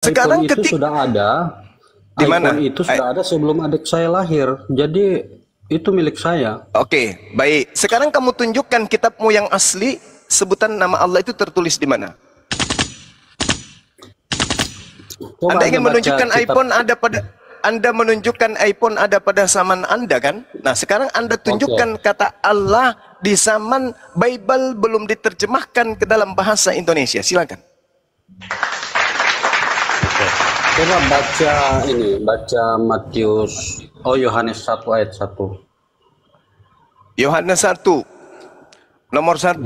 Sekarang iPhone itu sudah ada. Di mana? iPhone itu sudah ada sebelum adik saya lahir. Jadi itu milik saya. Oke, baik. Sekarang kamu tunjukkan kitabmu yang asli, sebutan nama Allah itu tertulis di mana? Coba Anda ingin menunjukkan kitab... Anda menunjukkan iPhone ada pada zaman Anda kan? Nah, sekarang Anda tunjukkan kata Allah di zaman Bible belum diterjemahkan ke dalam bahasa Indonesia. Silakan. Coba baca Matius, Yohanes 1 ayat 1. Yohanes 1 nomor 1.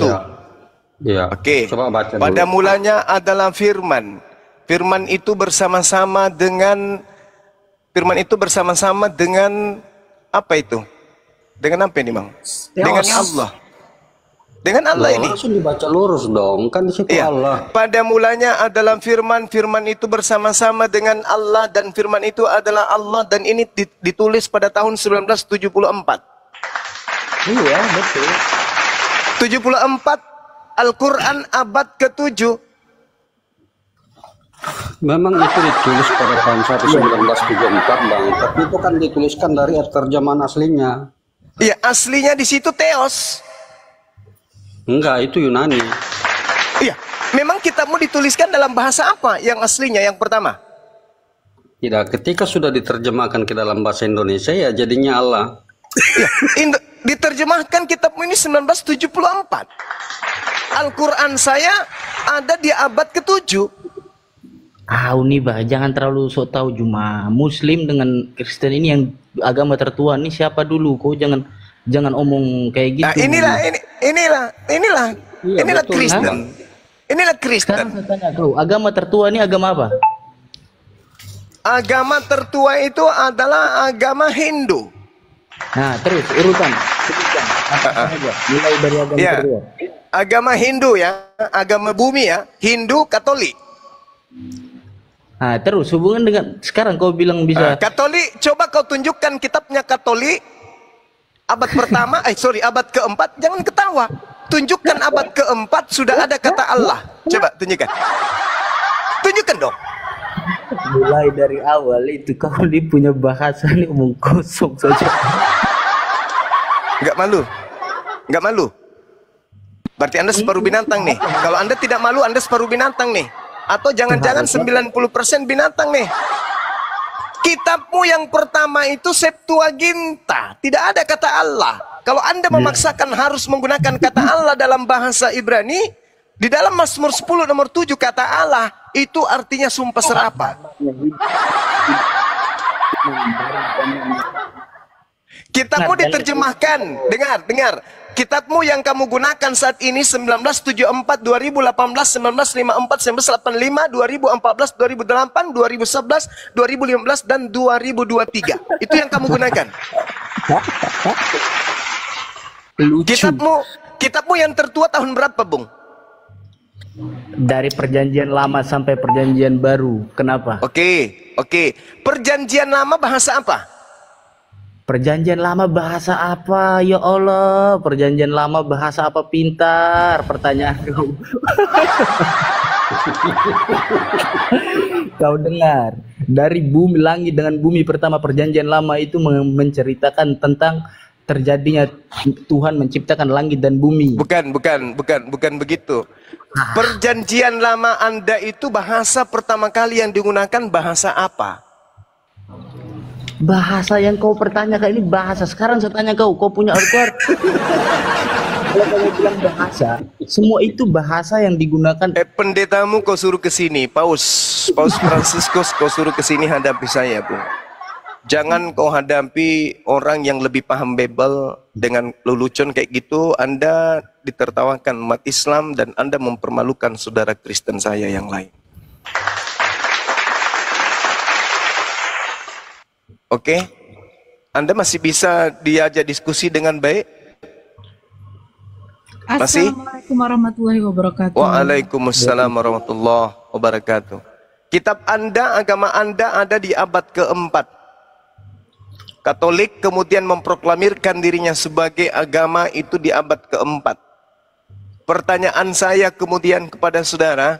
Ya. Oke. Coba baca Pada dulu. mulanya adalah firman. Firman itu bersama-sama dengan apa itu? Dengan apa ini, Bang? Dengan Allah. Dengan Allah ini. Langsung dibaca lurus dong, kan di situ Allah. Pada mulanya adalah firman, firman itu bersama-sama dengan Allah dan firman itu adalah Allah dan ini ditulis pada tahun 1974. Iya, betul. 74 Al-Quran abad ke-7. Memang itu ditulis pada tahun 1974, Bang. Tapi itu kan dituliskan dari terjemahan aslinya. Iya, aslinya di situ Theos. Enggak, itu Yunani. Iya, memang kitabmu dituliskan dalam bahasa apa yang aslinya yang pertama? Tidak, ketika sudah diterjemahkan ke dalam bahasa Indonesia ya jadinya Allah. Iya, diterjemahkan kitabmu ini 1974. Al-Quran saya ada di abad ke-7. Nih bah, jangan terlalu sok tahu cuma Muslim dengan Kristen ini yang agama tertua nih siapa dulu? Kau jangan omong kayak gitu. Nah, inilah betul, Kristen. Inilah Kristen. Sekarang saya tanya kau, agama tertua ini agama apa? Agama tertua itu adalah agama Hindu. Nah, terus urutan sebutkan apa saja mulai dari agama tertua. Agama Hindu ya, agama bumi ya, Hindu, Katolik. Nah, terus hubungan dengan sekarang kau bilang bisa Katolik, coba kau tunjukkan kitabnya Katolik abad pertama, abad keempat, jangan ketawa. Tunjukkan abad keempat sudah ada kata Allah. Coba tunjukkan. Tunjukkan dong. Mulai dari awal itu kau punya bahasa ini omong kosong saja. Enggak malu. Enggak malu. Berarti Anda separuh binatang nih. Kalau Anda tidak malu, Anda separuh binatang nih. Atau jangan-jangan 90% binatang nih. Kitabmu yang pertama itu Septuaginta, tidak ada kata Allah. Kalau Anda memaksakan harus menggunakan kata Allah dalam bahasa Ibrani, di dalam Mazmur 10 nomor 7 kata Allah itu artinya sumpah serapah. Kitabmu diterjemahkan, dengar. Kitabmu yang kamu gunakan saat ini 1974, 2018, 1954, 1985, 2014, 2008, 2011, 2015 dan 2023. Itu yang kamu gunakan. Kitabmu yang tertua tahun berapa, Bung? Dari perjanjian lama sampai perjanjian baru. Kenapa? Oke. Perjanjian lama bahasa apa? Perjanjian lama bahasa apa? Ya Allah, perjanjian lama bahasa apa? Pintar pertanyaan kau. Kau dengar, dari bumi, langit dengan bumi pertama perjanjian lama itu menceritakan tentang terjadinya Tuhan menciptakan langit dan bumi. Bukan begitu. Perjanjian lama Anda itu bahasa pertama kali yang digunakan bahasa apa? Bahasa yang kau pertanyakan ini bahasa. Sekarang saya tanya kau punya Al-Quran. Kalau kamu bilang bahasa, semua itu bahasa yang digunakan. Pendetamu kau suruh ke sini, Paus Fransiskus kau suruh ke sini hadapi saya, Bung. Jangan kau hadapi orang yang lebih paham Bible dengan lelucon kayak gitu. Anda ditertawakan umat Islam dan Anda mempermalukan saudara Kristen saya yang lain. Oke, Anda masih bisa diajak diskusi dengan baik? Masih? Assalamualaikum warahmatullahi wabarakatuh. Waalaikumsalam warahmatullahi wabarakatuh. Kitab Anda, agama Anda ada di abad keempat. Katolik kemudian memproklamirkan dirinya sebagai agama itu di abad keempat. Pertanyaan saya kemudian kepada saudara,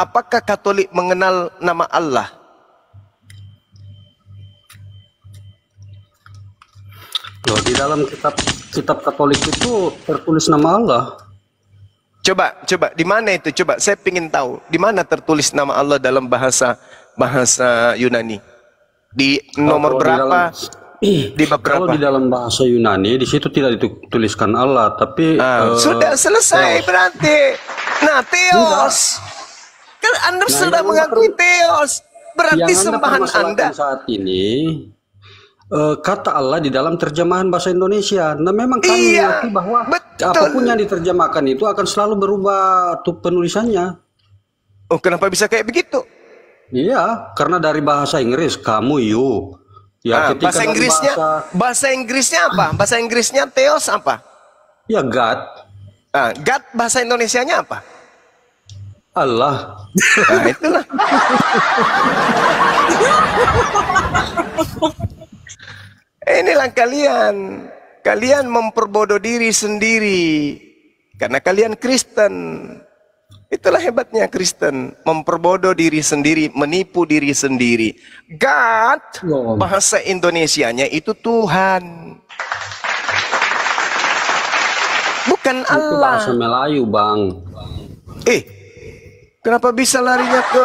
Apakah Katolik mengenal nama Allah? Loh, di dalam kitab Katolik itu tertulis nama Allah. Coba, di mana itu? Coba, saya ingin tahu. Di mana tertulis nama Allah dalam bahasa Yunani? Di nomor berapa? Di bab Kalau berapa? di dalam bahasa Yunani, di situ tidak dituliskan Allah, tapi Sudah selesai Theos. berarti. Nah, Theos. Kan Anda Nah, sudah yang mengakui Theos. Berarti yang Anda sembahan permasalahkan Anda. saat ini kata Allah di dalam terjemahan bahasa Indonesia. Nah, memang kami Iya, mengerti bahwa betul. apapun yang diterjemahkan itu akan selalu berubah penulisannya. Oh, kenapa bisa kayak begitu? Iya, karena dari bahasa Inggris kamu you. Ya, ketika Bahasa dari Inggrisnya apa? Bahasa Inggrisnya Theos apa? ya God, God bahasa Indonesianya apa? Allah. Nah, itulah. Inilah kalian memperbodoh diri sendiri karena kalian Kristen. Itulah hebatnya Kristen, memperbodoh diri sendiri, menipu diri sendiri. God bahasa Indonesianya itu Tuhan, bukan Itu Allah. bahasa Melayu, Bang. Kenapa bisa larinya ke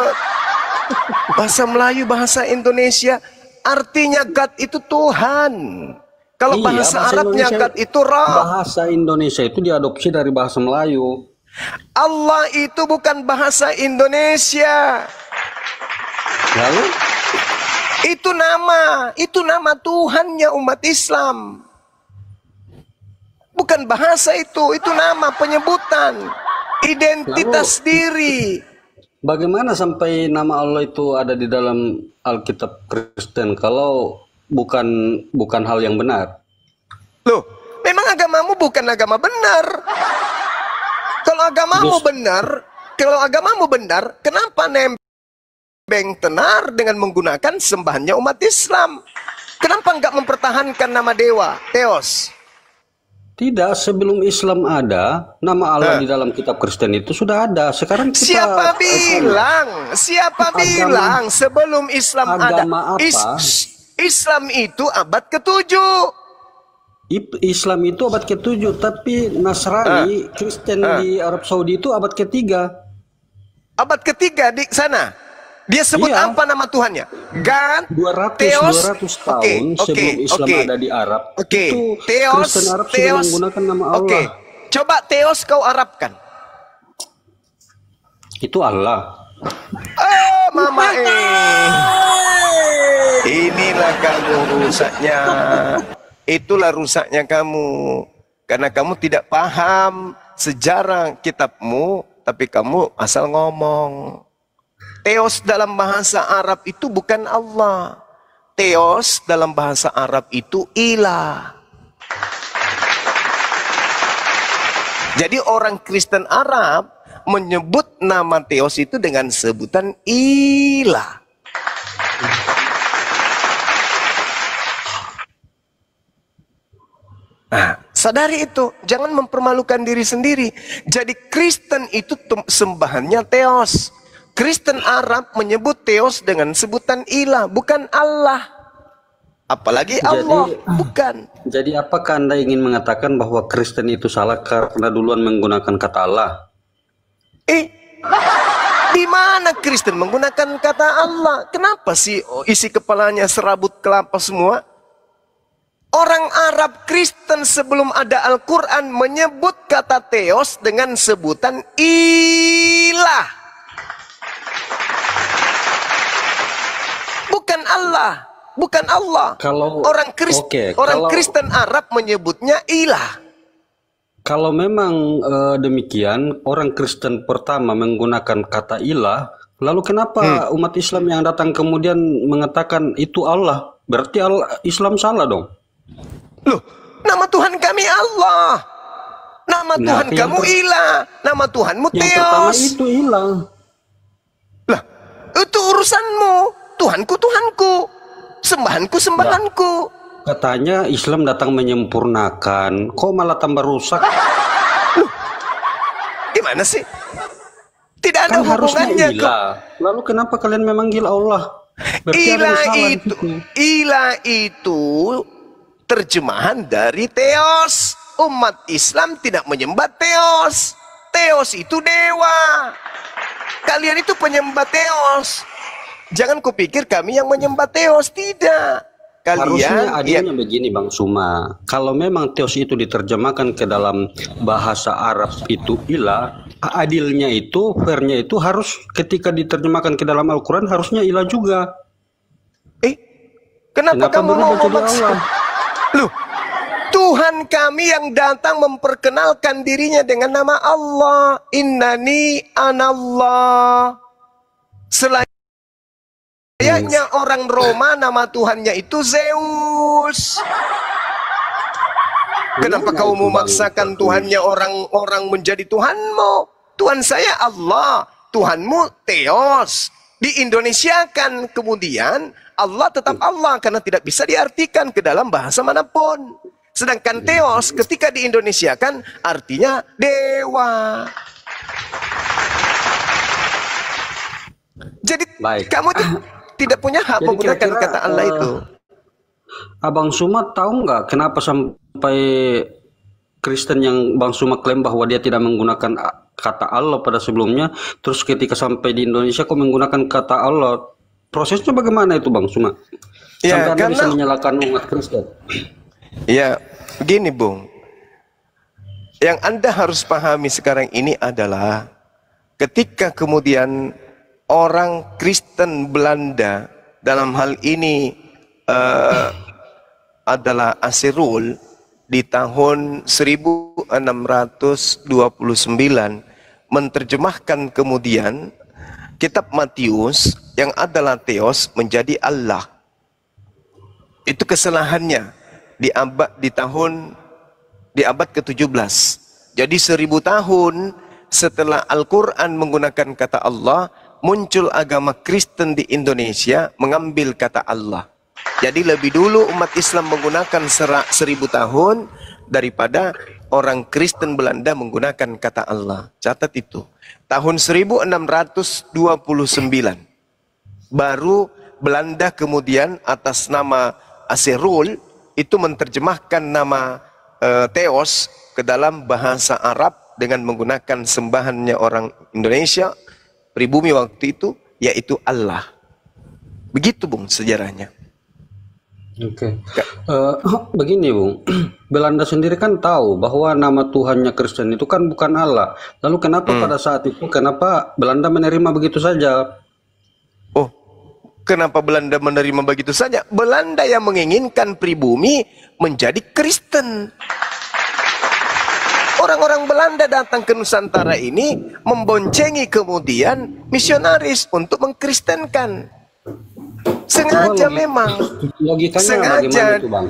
bahasa Melayu, bahasa Indonesia? Artinya God itu Tuhan. Kalau Iya, bahasa Arabnya Indonesia- God itu Rabb. Bahasa Indonesia itu diadopsi dari bahasa Melayu. Allah itu bukan bahasa Indonesia. Lalu Itu nama Tuhannya umat Islam. Bukan bahasa itu nama penyebutan identitas diri. bagaimana sampai nama Allah itu ada di dalam Alkitab Kristen kalau bukan hal yang benar? Loh, memang agamamu bukan agama benar. Kalau agamamu benar, kenapa nembeng tenar dengan menggunakan sembahannya umat Islam? Kenapa enggak mempertahankan nama dewa, Theos? Tidak, sebelum Islam ada, nama Allah di dalam kitab Kristen itu sudah ada. Sekarang kita Siapa bilang sebelum Islam ada? Agama apa? Islam itu abad ke-7. Islam itu abad ke-7, tapi Nasrani, Kristen di Arab Saudi itu abad ke-3. Abad ke-3 di sana. Dia sebut Iya. apa nama Tuhannya? God, 200 Theos. 200 tahun sebelum Islam ada di Arab. Itu Theos, Kristen Arab sudah menggunakan nama Allah. Coba Theos kau Arabkan. Itu Allah. Mama inilah kamu rusaknya. Itulah rusaknya kamu. Karena kamu tidak paham sejarah kitabmu, tapi kamu asal ngomong. Theos dalam bahasa Arab itu bukan Allah. Theos dalam bahasa Arab itu ilah. Jadi orang Kristen Arab menyebut nama Theos itu dengan sebutan ilah. Nah, sadari itu, jangan mempermalukan diri sendiri. Jadi Kristen itu sembahannya Theos. Kristen Arab menyebut Theos dengan sebutan ilah, bukan Allah. Apalagi Allah, bukan. Jadi apakah Anda ingin mengatakan bahwa Kristen itu salah karena duluan menggunakan kata Allah? Di mana Kristen menggunakan kata Allah? Kenapa sih isi kepalanya serabut kelapa semua? Orang Arab Kristen sebelum ada Al-Quran menyebut kata Theos dengan sebutan ilah. Bukan Allah. Bukan Allah. Kalau orang Kristen Arab menyebutnya ilah. Kalau memang demikian, orang Kristen pertama menggunakan kata ilah, lalu kenapa umat Islam yang datang kemudian mengatakan itu Allah? Berarti Islam salah dong? Loh, nama Tuhan kami Allah. Nama Tuhan kamu ilah. Nama Tuhanmu Yang pertama Theos. itu ilah. Lah, itu urusanmu. Tuhanku, Tuhanku. Sembahanku, sembahanku. Katanya Islam datang menyempurnakan, kok malah tambah rusak? Gimana sih? Tidak ada Kan harusnya hubungannya. ilah. Lalu kenapa kalian memanggil Allah? Berarti ada yang salah di situ. Ilah itu terjemahan dari Theos. Umat Islam tidak menyembah Theos. Theos itu dewa. Kalian itu penyembah Theos. Jangan kupikir kami yang menyembah Theos, tidak. Harusnya Kalian adilnya begini Bang Suma. Kalau memang Theos itu diterjemahkan ke dalam bahasa Arab itu ilah, adilnya itu, fairnya itu harus ketika diterjemahkan ke dalam Al-Quran harusnya ilah juga. Kenapa kamu berubah mau jadi memaksa? Allah? Loh, Tuhan kami yang datang memperkenalkan dirinya dengan nama Allah. Innani anallah. Selayaknya orang Roma nama Tuhannya itu Zeus. Kenapa kau memaksakan Tuhannya orang-orang menjadi Tuhanmu? Tuhan saya Allah, Tuhanmu Theos. Diindonesiakan kemudian Allah tetap Allah karena tidak bisa diartikan ke dalam bahasa manapun. Sedangkan Theos ketika diindonesiakan artinya dewa. Jadi Baik. kamu tuh tidak punya hak Jadi menggunakan kira-kira, kata Allah itu. Abang Suma tahu nggak kenapa sampai Kristen yang Bang Suma klaim bahwa dia tidak menggunakan kata Allah pada sebelumnya, terus ketika sampai di Indonesia kok menggunakan kata Allah? Prosesnya bagaimana itu Bang Suma? Ya, Sampai Anda bisa karena- menyalahkan umat Kristen. Ya, begini Bung. Yang Anda harus pahami sekarang ini adalah ketika kemudian orang Kristen Belanda dalam hal ini adalah Asirul di tahun 1629 menerjemahkan kemudian kitab Matius yang adalah Theos menjadi Allah. Itu kesalahannya di abad ke-17. Jadi 1000 tahun setelah Al-Quran menggunakan kata Allah, muncul agama Kristen di Indonesia mengambil kata Allah. Jadi lebih dulu umat Islam menggunakan 1000 tahun daripada orang Kristen Belanda menggunakan kata Allah. Catat itu. Tahun 1629 baru Belanda kemudian atas nama Asirul itu menerjemahkan nama Theos ke dalam bahasa Arab dengan menggunakan sembahannya orang Indonesia pribumi waktu itu, yaitu Allah. Begitu Bung sejarahnya. Oke. Begini Bung, Belanda sendiri kan tahu bahwa nama Tuhannya Kristen itu kan bukan Allah. Lalu kenapa pada saat itu, kenapa Belanda menerima begitu saja? Oh, kenapa Belanda menerima begitu saja? Belanda yang menginginkan pribumi menjadi Kristen. Orang-orang Belanda datang ke Nusantara ini memboncengi kemudian misionaris untuk mengkristenkan. Sengaja memang. Logikanya Sengaja. bagaimana itu Bang?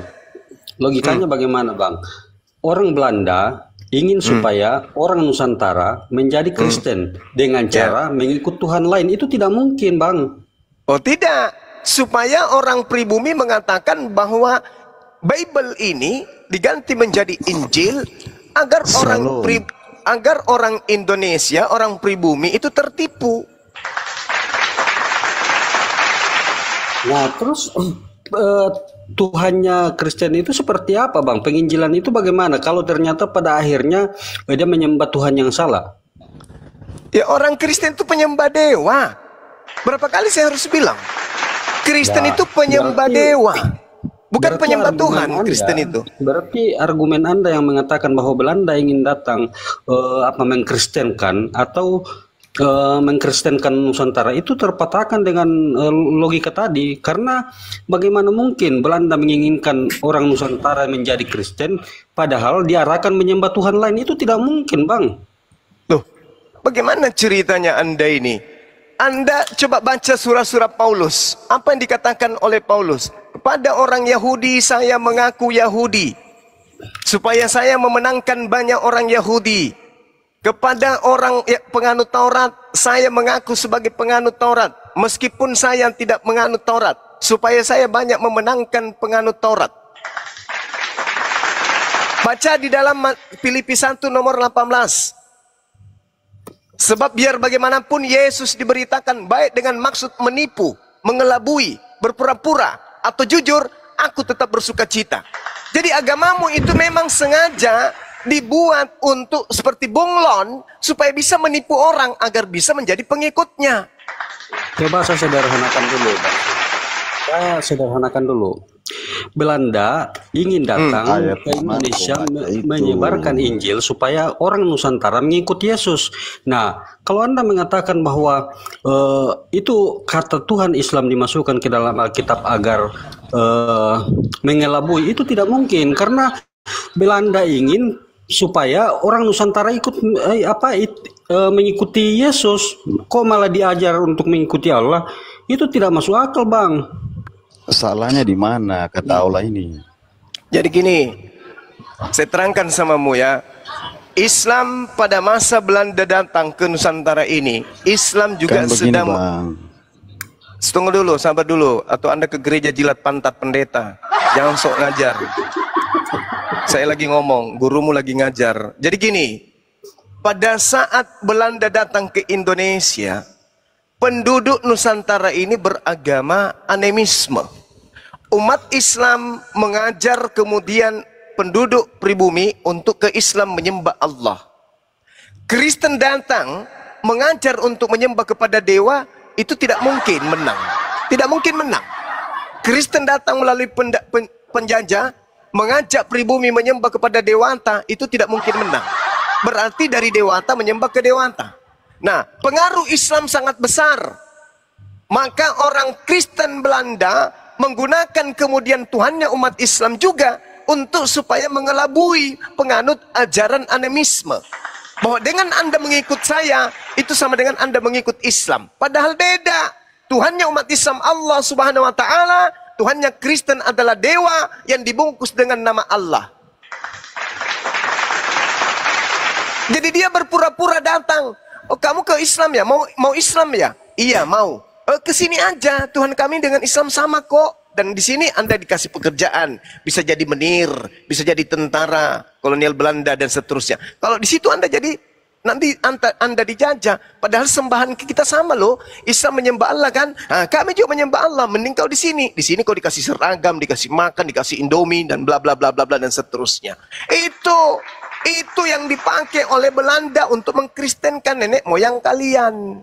Logikanya bagaimana Bang? Orang Belanda ingin supaya orang Nusantara menjadi Kristen dengan cara mengikut Tuhan lain. Itu tidak mungkin Bang. Oh tidak, supaya orang pribumi mengatakan bahwa Bible ini diganti menjadi Injil agar agar orang Indonesia, orang pribumi itu tertipu. Nah, terus Tuhannya Kristen itu seperti apa, Bang? Penginjilan itu bagaimana kalau ternyata pada akhirnya dia menyembah Tuhan yang salah? Ya orang Kristen itu penyembah dewa. Berapa kali saya harus bilang? Kristen Ya, itu penyembah berarti- dewa. Bukan Berarti penyembah argumen Tuhan, Anda- Kristen itu. Berarti argumen Anda yang mengatakan bahwa Belanda ingin datang mengkristenkan atau mengkristenkan Nusantara itu terpatahkan dengan logika tadi, karena bagaimana mungkin Belanda menginginkan orang Nusantara menjadi Kristen padahal diarahkan menyembah Tuhan lain? Itu tidak mungkin, Bang. Loh, bagaimana ceritanya Anda ini? Anda coba baca surah-surah Paulus. Apa yang dikatakan oleh Paulus? Kepada orang Yahudi saya mengaku Yahudi, supaya saya memenangkan banyak orang Yahudi. Kepada orang penganut Taurat, saya mengaku sebagai penganut Taurat, meskipun saya tidak menganut Taurat, supaya saya banyak memenangkan penganut Taurat. Baca di dalam Filipi 1 nomor 18. Sebab biar bagaimanapun Yesus diberitakan baik dengan maksud menipu, mengelabui, berpura-pura, atau jujur, aku tetap bersuka cita. Jadi agamamu itu memang sengaja dibuat untuk seperti bunglon supaya bisa menipu orang agar bisa menjadi pengikutnya. Coba saya sederhanakan dulu, Bang. Saya sederhanakan dulu. Belanda ingin datang ke Indonesia menyebarkan Injil supaya orang Nusantara mengikuti Yesus. Nah, kalau Anda mengatakan bahwa itu kata Tuhan Islam dimasukkan ke dalam Alkitab agar mengelabui, itu tidak mungkin karena Belanda ingin supaya orang Nusantara ikut mengikuti Yesus. Kok malah diajar untuk mengikuti Allah? Itu tidak masuk akal, Bang. Salahnya di mana kata Allah ini? Jadi gini, saya terangkan samamu ya. Islam pada masa Belanda datang ke Nusantara ini, Islam juga Kan begini, sedang... Bang. Tunggu dulu, sabar dulu. Atau Anda ke gereja jilat pantat pendeta. Jangan sok ngajar. Saya lagi ngomong, gurumu lagi ngajar. Jadi gini, pada saat Belanda datang ke Indonesia, penduduk Nusantara ini beragama animisme. Umat Islam mengajar kemudian penduduk pribumi untuk ke Islam menyembah Allah. Kristen datang mengajar untuk menyembah kepada dewa, itu tidak mungkin menang. Tidak mungkin menang. Kristen datang melalui penjajah, mengajak pribumi menyembah kepada dewata, itu tidak mungkin menang. Berarti dari dewata menyembah ke dewata. Nah, pengaruh Islam sangat besar. Maka orang Kristen Belanda menggunakan kemudian Tuhannya umat Islam juga untuk supaya mengelabui penganut ajaran animisme. Bahwa dengan Anda mengikut saya, itu sama dengan Anda mengikut Islam. Padahal beda. Tuhannya umat Islam Allah Subhanahu wa Ta'ala, Tuhannya Kristen adalah dewa yang dibungkus dengan nama Allah. Jadi dia berpura-pura datang. Oh, kamu ke Islam ya? Mau Islam ya? Iya, mau. Ke sini aja. Tuhan kami dengan Islam sama kok. Dan di sini Anda dikasih pekerjaan, bisa jadi menir, bisa jadi tentara kolonial Belanda dan seterusnya. Kalau di situ Anda jadi nanti Anda dijajah. Padahal sembahan kita sama loh. Islam menyembah Allah kan? Nah, kami juga menyembah Allah. Mending kau di sini. Di sini kau dikasih seragam, dikasih makan, dikasih Indomie dan bla bla bla bla bla dan seterusnya. Itu yang dipakai oleh Belanda untuk mengkristenkan nenek moyang kalian.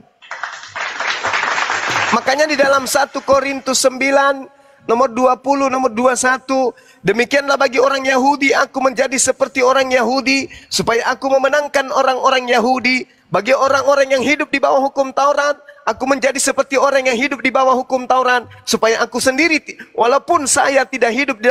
Makanya di dalam 1 Korintus 9 nomor 20, nomor 21, demikianlah bagi orang Yahudi aku menjadi seperti orang Yahudi supaya aku memenangkan orang-orang Yahudi. Bagi orang-orang yang hidup di bawah hukum Taurat, aku menjadi seperti orang yang hidup di bawah hukum Taurat supaya aku sendiri, walaupun saya tidak hidup di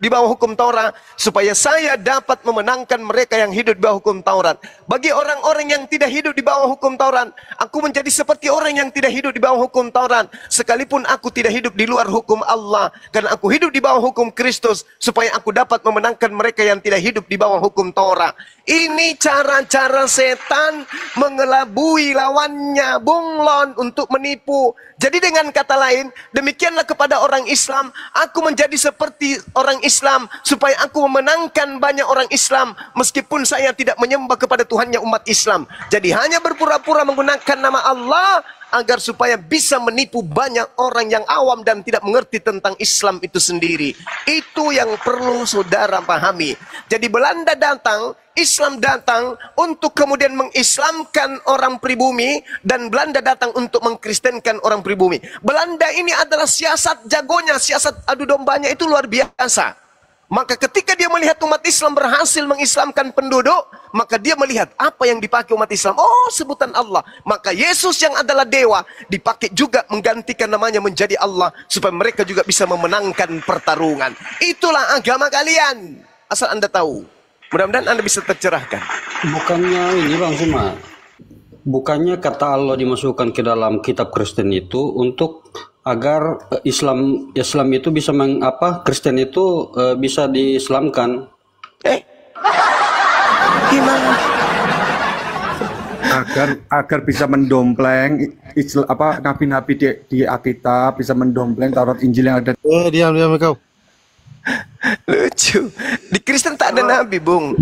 bawah hukum Taurat, supaya saya dapat memenangkan mereka yang hidup di bawah hukum Taurat. Bagi orang-orang yang tidak hidup di bawah hukum Taurat, aku menjadi seperti orang yang tidak hidup di bawah hukum Taurat, sekalipun aku tidak hidup di luar hukum Allah, karena aku hidup di bawah hukum Kristus, supaya aku dapat memenangkan mereka yang tidak hidup di bawah hukum Taurat. Ini cara-cara setan mengelabui lawannya, bunglon untuk menipu. Jadi dengan kata lain, demikianlah kepada orang Islam, aku menjadi seperti orang Islam supaya aku memenangkan banyak orang Islam meskipun saya tidak menyembah kepada Tuhannya umat Islam. Jadi hanya berpura-pura menggunakan nama Allah agar supaya bisa menipu banyak orang yang awam dan tidak mengerti tentang Islam itu sendiri. Itu yang perlu saudara pahami. Jadi Belanda datang, Islam datang untuk kemudian mengislamkan orang pribumi, dan Belanda datang untuk mengkristenkan orang pribumi. Belanda ini adalah siasat jagonya, siasat adu dombanya itu luar biasa. Maka ketika dia melihat umat Islam berhasil mengislamkan penduduk, maka dia melihat apa yang dipakai umat Islam. Oh, sebutan Allah. Maka Yesus yang adalah dewa dipakai juga menggantikan namanya menjadi Allah supaya mereka juga bisa memenangkan pertarungan. Itulah agama kalian. Asal Anda tahu. Mudah-mudahan Anda bisa tercerahkan. Bukannya ini Bang Suma, bukannya kata Allah dimasukkan ke dalam kitab Kristen itu untuk agar Islam itu bisa Kristen itu bisa diislamkan. Gimana? Agar bisa mendompleng nabi-nabi di Alkitab, bisa mendompleng Taurat Injil yang ada. Diam kau. Lucu. Di Kristen tak ada nabi, Bung.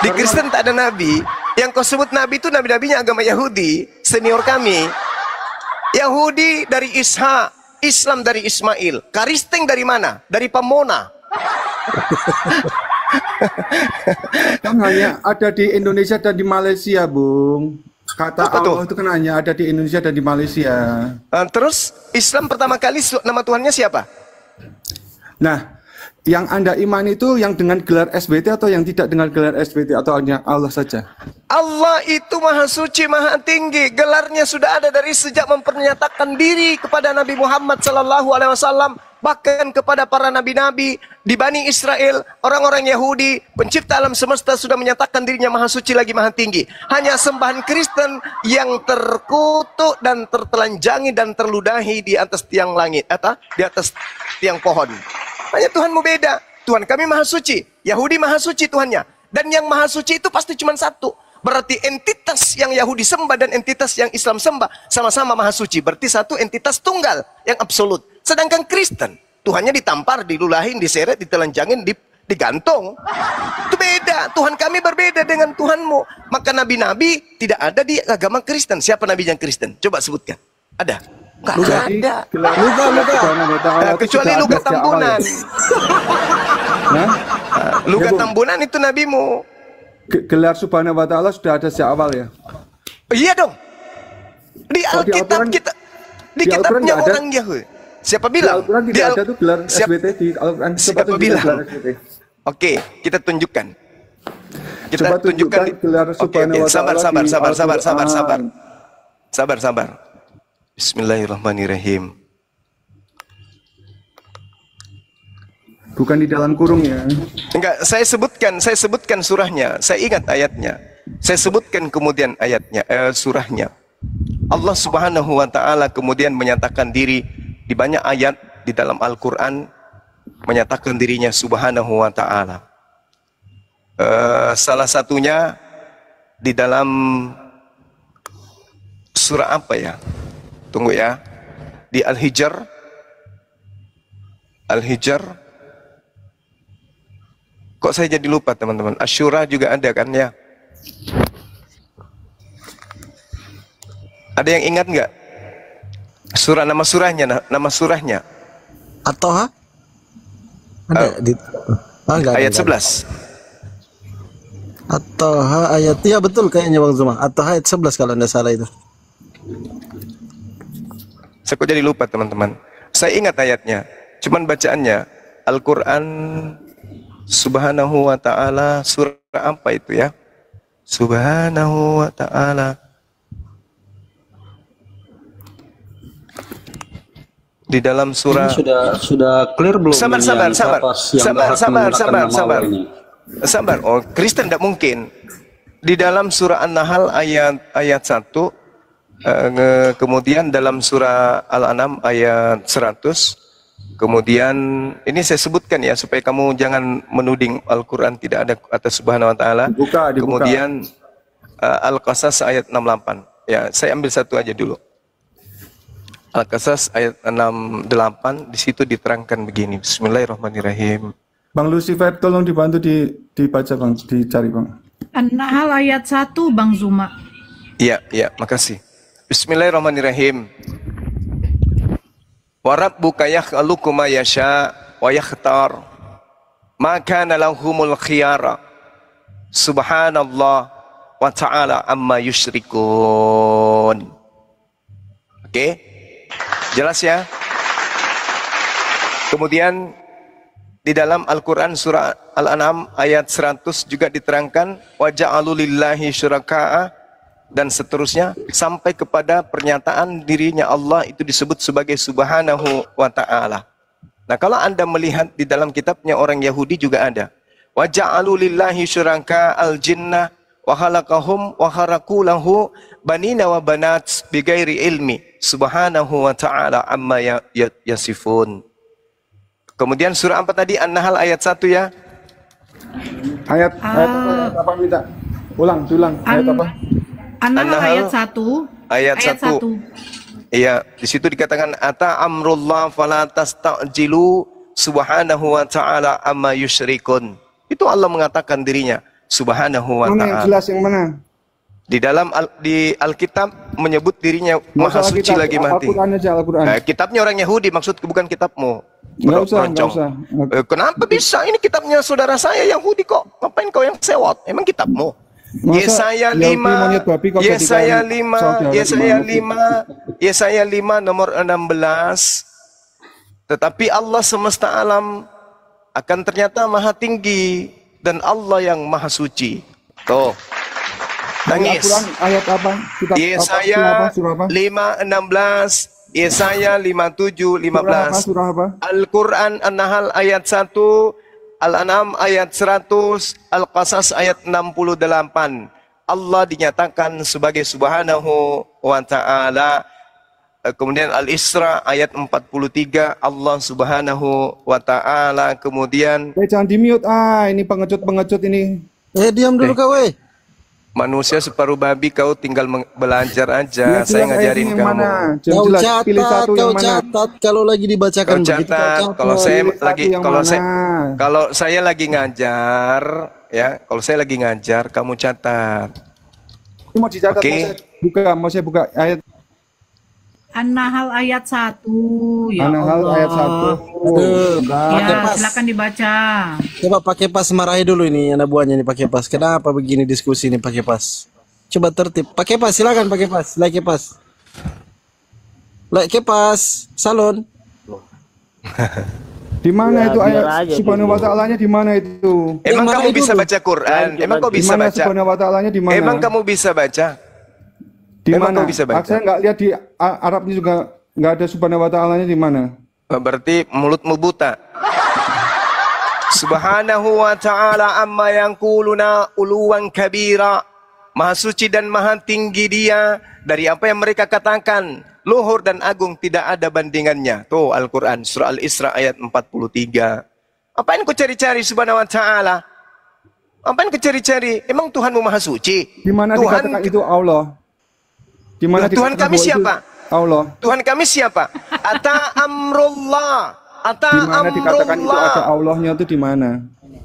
Di Kristen tak ada nabi. Yang kau sebut nabi itu nabi-nabinya agama Yahudi, senior kami. Yahudi dari Ishak, Islam dari Ismail. Karisteng dari mana? Dari Pamona. Kan hanya ada di Indonesia dan di Malaysia, Bung. Kata Apa tuh? Allah itu kan hanya ada di Indonesia dan di Malaysia. Terus Islam pertama kali nama Tuhannya siapa? Nah, yang Anda iman itu yang dengan gelar SBT atau yang tidak dengan gelar SBT atau hanya Allah saja? Allah itu maha suci, maha tinggi. Gelarnya sudah ada dari sejak mempernyatakan diri kepada Nabi Muhammad SAW. Bahkan kepada para nabi-nabi di Bani Israel, orang-orang Yahudi, pencipta alam semesta sudah menyatakan dirinya maha suci lagi maha tinggi. Hanya sembahan Kristen yang terkutuk dan tertelanjangi dan terludahi di atas tiang langit, atau di atas tiang pohon. Hanya Tuhanmu beda. Tuhan kami maha suci, Yahudi maha suci Tuhannya. Dan yang maha suci itu pasti cuma satu. Berarti entitas yang Yahudi sembah dan entitas yang Islam sembah sama-sama maha suci. Berarti satu entitas tunggal yang absolut. Sedangkan Kristen, Tuhannya ditampar, dilulahin, diseret, ditelanjangin, digantung. Itu beda. Tuhan kami berbeda dengan Tuhanmu. Maka nabi-nabi tidak ada di agama Kristen. Siapa nabi yang Kristen? Coba sebutkan. Ada? Nggak ada. Kecuali Luga Tambunan. Luga Tambunan itu nabimu. Gelar Subhanahu wa Ta'ala sudah ada sejak awal ya? Iya dong. Di Alkitab kita, di kitabnya orang Yahudi. Siapa bilang? Di Al-Quran tidak ada tuh gelar SBT di Al-Quran. Siapa bilang? Oke, kita tunjukkan. Kita tunjukkan gelar Subhanahu wa Ta'ala. Sabar. Bismillahirrahmanirrahim. Bukan di dalam kurung ya. Enggak, saya sebutkan surahnya. Saya ingat ayatnya. Saya sebutkan kemudian ayatnya, surahnya. Allah Subhanahu wa Ta'ala kemudian menyatakan diri di banyak ayat di dalam Al-Quran, menyatakan dirinya Subhanahu wa Ta'ala. Salah satunya di dalam surah apa ya? Tunggu ya. Di Al-Hijr. Kok saya jadi lupa teman-teman? Asyura juga ada kan ya? Ada yang ingat nggak? Nama surahnya. At-Taha? Ada enggak, ayat 11. At-Taha ayat, ya betul kayaknya Bang Zuma. At-Taha ayat 11 kalau Anda salah itu. Saya kok jadi lupa teman-teman. Saya ingat ayatnya. Cuman bacaannya Al-Quran Subhanahu wa Ta'ala, surah apa itu ya? Subhanahu wa Ta'ala. Di dalam surah ini sudah clear belum? Sabar. Oh, Kristen tidak mungkin. Di dalam surah An-Nahl ayat 1, kemudian dalam surah Al-An'am ayat 100. Kemudian ini saya sebutkan ya supaya kamu jangan menuding Al-Quran tidak ada atas Subhanahu wa Ta'ala. Dibuka. Kemudian Al-Qasas ayat 68. Ya, saya ambil satu aja dulu. Al-Qasas ayat 68, di situ diterangkan begini. Bismillahirrahmanirrahim. Bang Lucifer tolong dibantu dibaca Bang, dicari Bang. An-Nahl ayat 1 Bang Zuma. Iya, makasih. Bismillahirrahmanirrahim. Wa rabbuka yakhluqu ma yasha wa yakhtar ma kana lahumul khiyara subhanallah wa ta'ala amma yusyrikun. Oke? Jelas ya? Kemudian di dalam Al-Quran surah Al-An'am ayat 100 juga diterangkan wa ja'alu lillahi syuraka'a dan seterusnya sampai kepada pernyataan dirinya Allah itu disebut sebagai Subhanahu wa Ta'ala. Nah, kalau Anda melihat di dalam kitabnya orang Yahudi juga ada. Wa ja'alu lillahi syuraka al-jinnah wa khalaqahum wa kharaqu lahu banina wa banat bighairi ilmi Subhanahu wa Ta'ala amma yasifun. Kemudian surah apa tadi? An-Nahl ayat 1 ya. Ayat apa minta? Ulang. Ayat apa? An-Nahl ayat 1. Ayat 1. Iya, di situ dikatakan ata amrullah fala tastajilu subhanahu wa ta'ala amma yusyrikun. Itu Allah mengatakan dirinya Subhanahu wa Mana yang ta'ala. jelas yang mana? Di dalam di Alkitab menyebut dirinya maha suci lagi mati. Al-Quran aja, Al-Quran. Kitabnya orang Yahudi, maksudku bukan kitabmu. Nggak usah, nggak Meroncong. usah. Kenapa bisa? Ini kitabnya saudara saya Yahudi kok. Ngapain kau yang sewot? Emang kitabmu? Masa Yesaya Yahudi 5, monyet babi kok Yesaya jadikan 5, saudara Yesaya gimana sih? 5, Yesaya 5 nomor 16. Tetapi Allah semesta alam akan ternyata maha tinggi dan Allah yang maha suci. Tuh. Nangis. Al-Quran ayat apa? Kitab Yesaya apa? Surah apa? 5:16, Yesaya 57:15. Surah apa? Al-Quran An-Nahl ayat 1, Al-An'am ayat 100, Al-Qasas ayat 68. Allah dinyatakan sebagai Subhanahu wa ta'ala. Kemudian Al-Isra ayat 43, Allah Subhanahu wa ta'ala. Kemudian Jangan di-mute. Ini pengecut-pengecut ini. Diam dulu kau, manusia separuh babi, kau tinggal belajar aja. Dia Saya bilang ngajarin ayatnya yang kamu. mana? Jangan Kau jelas, catat, pilih satu kau yang mana. catat. Kalau lagi dibacakan Kau begitu, kau catat. catat. Kalau saya Pilih satu lagi, yang kalau mana. saya lagi ngajar, ya. Kalau saya lagi ngajar, kamu catat. Ini mau dicatat, Oke. mau saya buka ayat An-Nahl ayat 1. Ya An-Nahl Allah. ayat 1. Aduh, Ya, pakai pas. silakan dibaca. Coba pakai pas, marahi dulu ini anak buahnya nih pakai pas. Kenapa begini diskusi ini pakai pas? Coba tertib. Pakai pas, silakan pakai pas. Like pas. Like pas. Salon. Di mana Ya, itu biar ayat aja Subhanahu wa ta'alanya di mana itu? Emang mana kamu itu bisa tuh? baca Quran? Emang kau Di bisa mana baca? Subhanahu wa ta'alanya di mana? Emang kamu bisa baca? di emang mana? kau bisa baca? Saya nggak lihat di Arabnya juga nggak ada Subhanahu wa ta'alanya di mana? Berarti mulutmu buta. Subhanahu wa ta'ala amma yaquluna uluwan kabira. Maha suci dan maha tinggi dia dari apa yang mereka katakan. Luhur dan agung tidak ada bandingannya. Tuh Al-Quran surah Al-Isra ayat 43. Apain kau cari-cari Subhanahu wa ta'ala? Apain kau cari-cari? Emang Tuhanmu maha suci? Di mana Tuhan, dikatakan itu Allah? Di mana Tuhan dikatakan kami bahwa itu siapa? Allah. Tuhan kami siapa? Ata amrullah. Ata Di mana dikatakan itu amrullah. ada Allahnya itu di mana?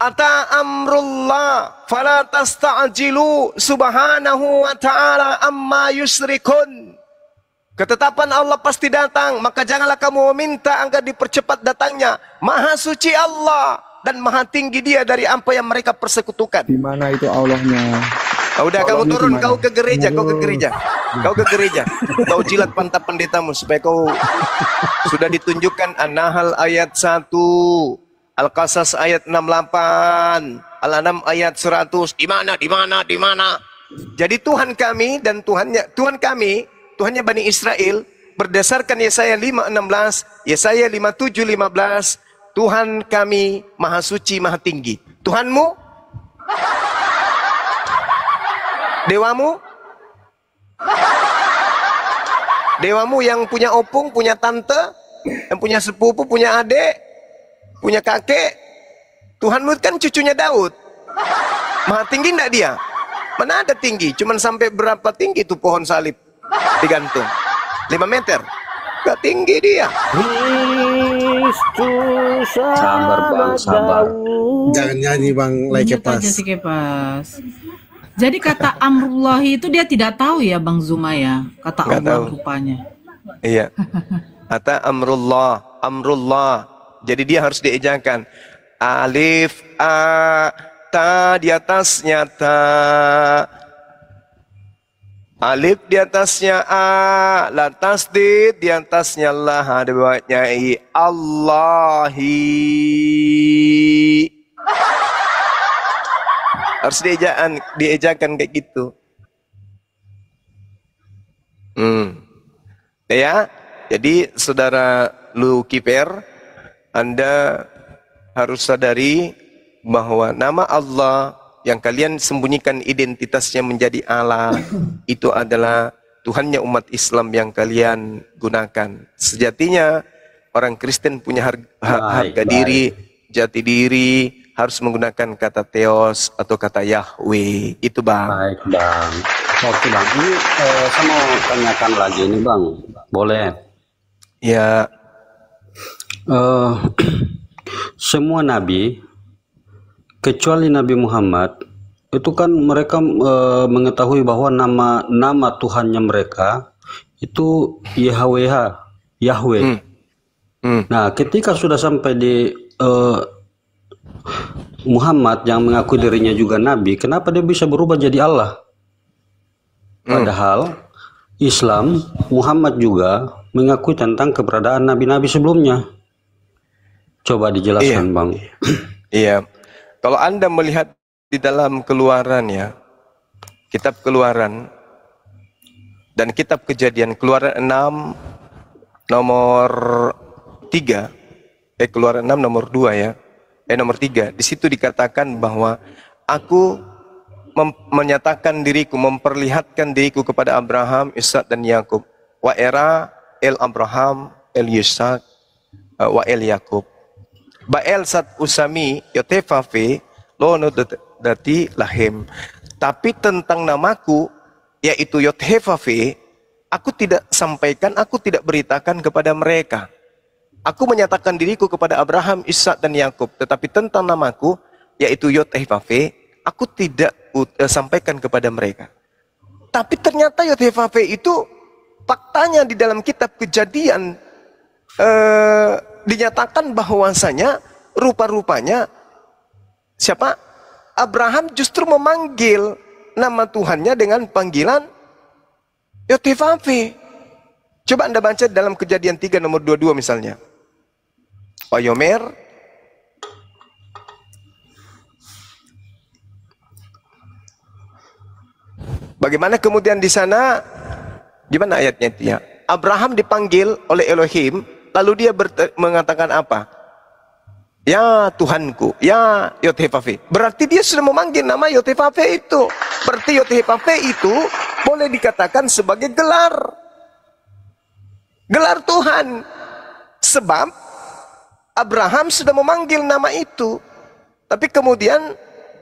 Ata amrullah fala tasta'jilu subhanahu wa ta'ala amma yusrikun. Ketetapan Allah pasti datang, maka janganlah kamu meminta agar dipercepat datangnya. Maha suci Allah dan maha tinggi dia dari apa yang mereka persekutukan. Di mana itu Allahnya? Udah kamu Allahnya turun, di mana? kau ke gereja, kau ke gereja. Kau ke gereja. Kau jilat pantat pendetamu supaya kau sudah ditunjukkan An-Nahl ayat 1, Al-Qasas ayat 68, Al-An'am ayat 100. Di mana? Di mana? Di mana? Jadi Tuhan kami dan Tuhan kami, Tuhannya Bani Israel berdasarkan Yesaya 5:16, Yesaya 57:15, Tuhan kami maha suci, maha tinggi. Tuhanmu? Dewamu? Dewamu yang punya opung, punya tante, yang punya sepupu, punya adik, punya kakek. Tuhanmu kan cucunya Daud. Maha tinggi enggak dia? Mana ada tinggi? Cuman sampai berapa tinggi tuh pohon salib digantung? 5 meter. Gak tinggi dia. Sabar bang, sabar. Jangan nyanyi bang, like Lanjut pas. aja si Kepas. Jadi kata amrullahi itu dia tidak tahu ya Bang Zuma ya. Kata Nggak Allah tahu. rupanya. Iya. Ata amrullah, amrullah. Jadi dia harus diejakan. Alif a ta di atasnya ta. Alif di atasnya a, la tasdid di atasnya lah, ada bawahnya i. Allahi. Harus diejakan kayak gitu. Ya, jadi saudara Lucifer, Anda harus sadari bahwa nama Allah yang kalian sembunyikan identitasnya menjadi Allah itu adalah Tuhannya umat Islam yang kalian gunakan. Sejatinya orang Kristen punya harga diri, jati diri, harus menggunakan kata Theos atau kata Yahweh. Itu bang. Baik bang. Oke bang, ini saya mau tanyakan lagi ini bang, boleh? Ya. Semua nabi kecuali Nabi Muhammad itu kan mereka mengetahui bahwa nama Tuhannya mereka itu YHWH, Yahweh. Nah, ketika sudah sampai di Muhammad yang mengaku dirinya juga nabi, kenapa dia bisa berubah jadi Allah? Padahal Islam, Muhammad juga mengakui tentang keberadaan nabi-nabi sebelumnya. Coba dijelaskan, Bang. Iya. Kalau Anda melihat di dalam Keluaran ya, kitab Keluaran dan kitab Kejadian, Keluaran 6 nomor 3, Keluaran 6 nomor 2 ya, nomor 3, di situ dikatakan bahwa aku menyatakan diriku, memperlihatkan diriku kepada Abraham, Ishak dan Yakub. Wa era el Abraham, el Ishak, wa el Yakub. Bael sat usami yotefafe lono dati lahim. Tapi tentang namaku, yaitu yotefafe, aku tidak sampaikan, aku tidak beritakan kepada mereka. Aku menyatakan diriku kepada Abraham, Ishak dan Yakub. Tetapi tentang namaku, yaitu yotefafe, aku tidak sampaikan kepada mereka. Tapi ternyata yotefafe itu faktanya di dalam kitab Kejadian dinyatakan bahwasanya rupa-rupanya siapa? Abraham justru memanggil nama Tuhannya dengan panggilan Yotefafe. Coba Anda baca dalam Kejadian 3 nomor 22 misalnya. Wayomer bagaimana kemudian di sana, gimana ayatnya itu ya? Abraham dipanggil oleh Elohim, lalu dia mengatakan apa? Ya Tuhanku, ya Yotefafe. Berarti dia sudah memanggil nama Yotefafe itu. Berarti Yotefafe itu boleh dikatakan sebagai gelar Tuhan. Sebab Abraham sudah memanggil nama itu. Tapi kemudian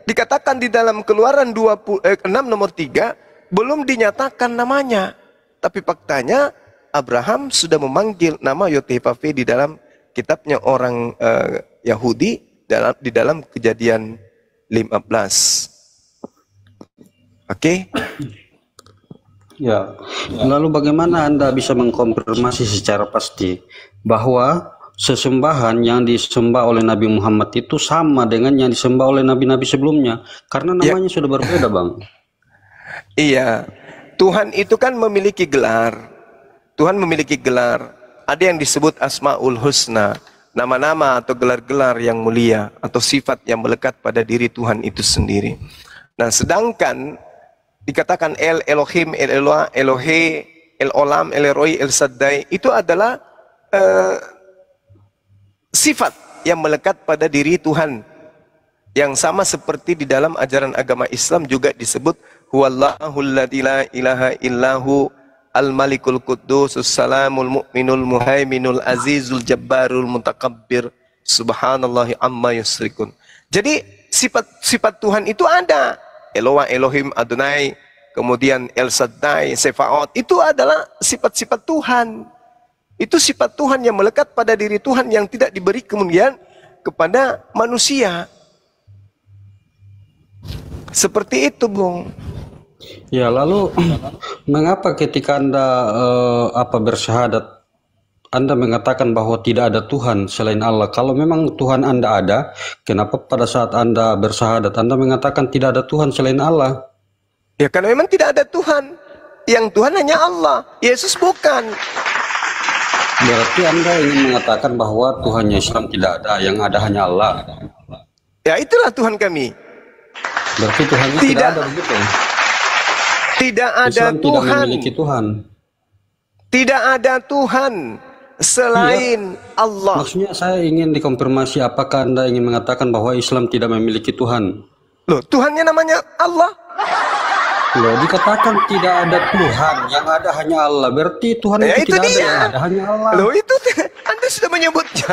dikatakan di dalam Keluaran 6 nomor 3 belum dinyatakan namanya. Tapi faktanya Abraham sudah memanggil nama Yotefafe di dalam kitabnya orang Yahudi di dalam Kejadian 15. Oke? Ya. Lalu bagaimana Anda bisa mengkonfirmasi secara pasti bahwa sesembahan yang disembah oleh Nabi Muhammad itu sama dengan yang disembah oleh nabi-nabi sebelumnya? Karena namanya sudah berbeda, Bang. Iya. Tuhan itu kan memiliki gelar. Tuhan memiliki gelar. Ada yang disebut Asmaul Husna, nama-nama atau gelar-gelar yang mulia atau sifat yang melekat pada diri Tuhan itu sendiri. Nah, sedangkan dikatakan El Elohim, El Eloah, Elohe, El Olam, El Eroi, El Saddai, itu adalah sifat yang melekat pada diri Tuhan. Yang sama seperti di dalam ajaran agama Islam juga disebut Huwallahul ladzi la ilaha illahu Al-Malikul Quddus Salamul Mu'minul Muhaiminul Azizul Jabbarul Mutakabbir Subhanallahi amma yusrikun. Jadi sifat Tuhan itu ada. Eloah, Elohim, Adonai, kemudian El Shaddai, Sefaot, itu adalah sifat-sifat Tuhan. Itu sifat Tuhan yang melekat pada diri Tuhan yang tidak diberi kemudian kepada manusia. Seperti itu, Bung. Ya, lalu mengapa ketika Anda bersyahadat, Anda mengatakan bahwa tidak ada Tuhan selain Allah? Kalau memang Tuhan Anda ada, kenapa pada saat Anda bersyahadat Anda mengatakan tidak ada Tuhan selain Allah? Ya, karena memang tidak ada Tuhan. Yang Tuhan hanya Allah. Yesus bukan. Berarti Anda ingin mengatakan bahwa Tuhannya Islam tidak ada, yang ada hanya Allah. Ya, itulah Tuhan kami. Berarti Tuhannya tidak ada begitu. Tidak ada Islam Tuhan. Tidak memiliki Tuhan. Tidak ada Tuhan selain Allah. Maksudnya saya ingin dikonfirmasi, apakah Anda ingin mengatakan bahwa Islam tidak memiliki Tuhan? Loh, Tuhannya namanya Allah. Loh, dikatakan tidak ada Tuhan, yang ada hanya Allah. Berarti Tuhan Ya, itu tidak dia. ada, yang ada hanya Allah. Loh, itu Anda sudah menyebutnya.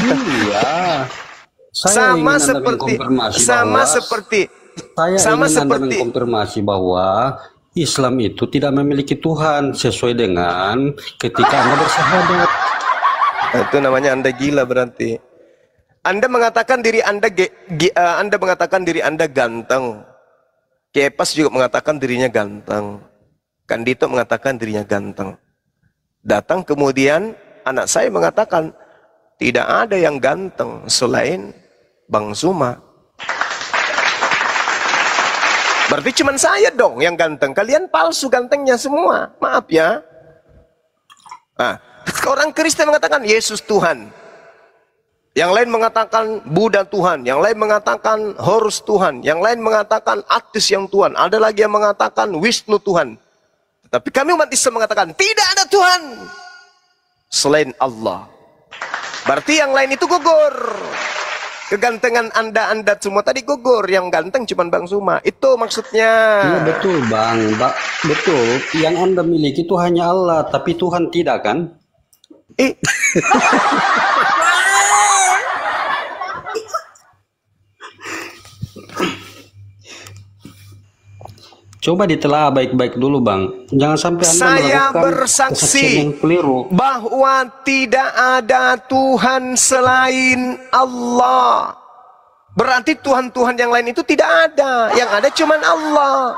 Iya. Saya Sama ingin Anda seperti mengkonfirmasi sama bahwa seperti saya sama ingin Anda seperti mengkonfirmasi bahwa Islam itu tidak memiliki Tuhan sesuai dengan ketika Anda bersyahadat. itu namanya Anda gila berarti. Anda mengatakan diri Anda Anda mengatakan diri Anda ganteng. Kepas juga mengatakan dirinya ganteng. Kandito mengatakan dirinya ganteng. Datang kemudian anak saya mengatakan tidak ada yang ganteng selain Bang Zuma. Berarti cuma saya dong yang ganteng. Kalian palsu gantengnya semua. Maaf ya. Nah, orang Kristen mengatakan Yesus Tuhan. Yang lain mengatakan Buddha Tuhan. Yang lain mengatakan Horus Tuhan. Yang lain mengatakan Atis yang Tuhan. Ada lagi yang mengatakan Wisnu Tuhan. Tapi kami umat Islam mengatakan tidak ada Tuhan selain Allah. Berarti yang lain itu gugur. Kegantengan Anda semua tadi gugur. Yang ganteng cuma Bang Zuma. Itu maksudnya. Iya betul Bang. Betul. Yang Anda miliki itu hanya Allah, tapi Tuhan tidak kan? Coba ditelaah baik-baik dulu Bang. Jangan sampai Anda Saya melakukan bersaksi kesaksian yang keliru. bahwa tidak ada Tuhan selain Allah. Berarti Tuhan-Tuhan yang lain itu tidak ada. Yang ada cuma Allah.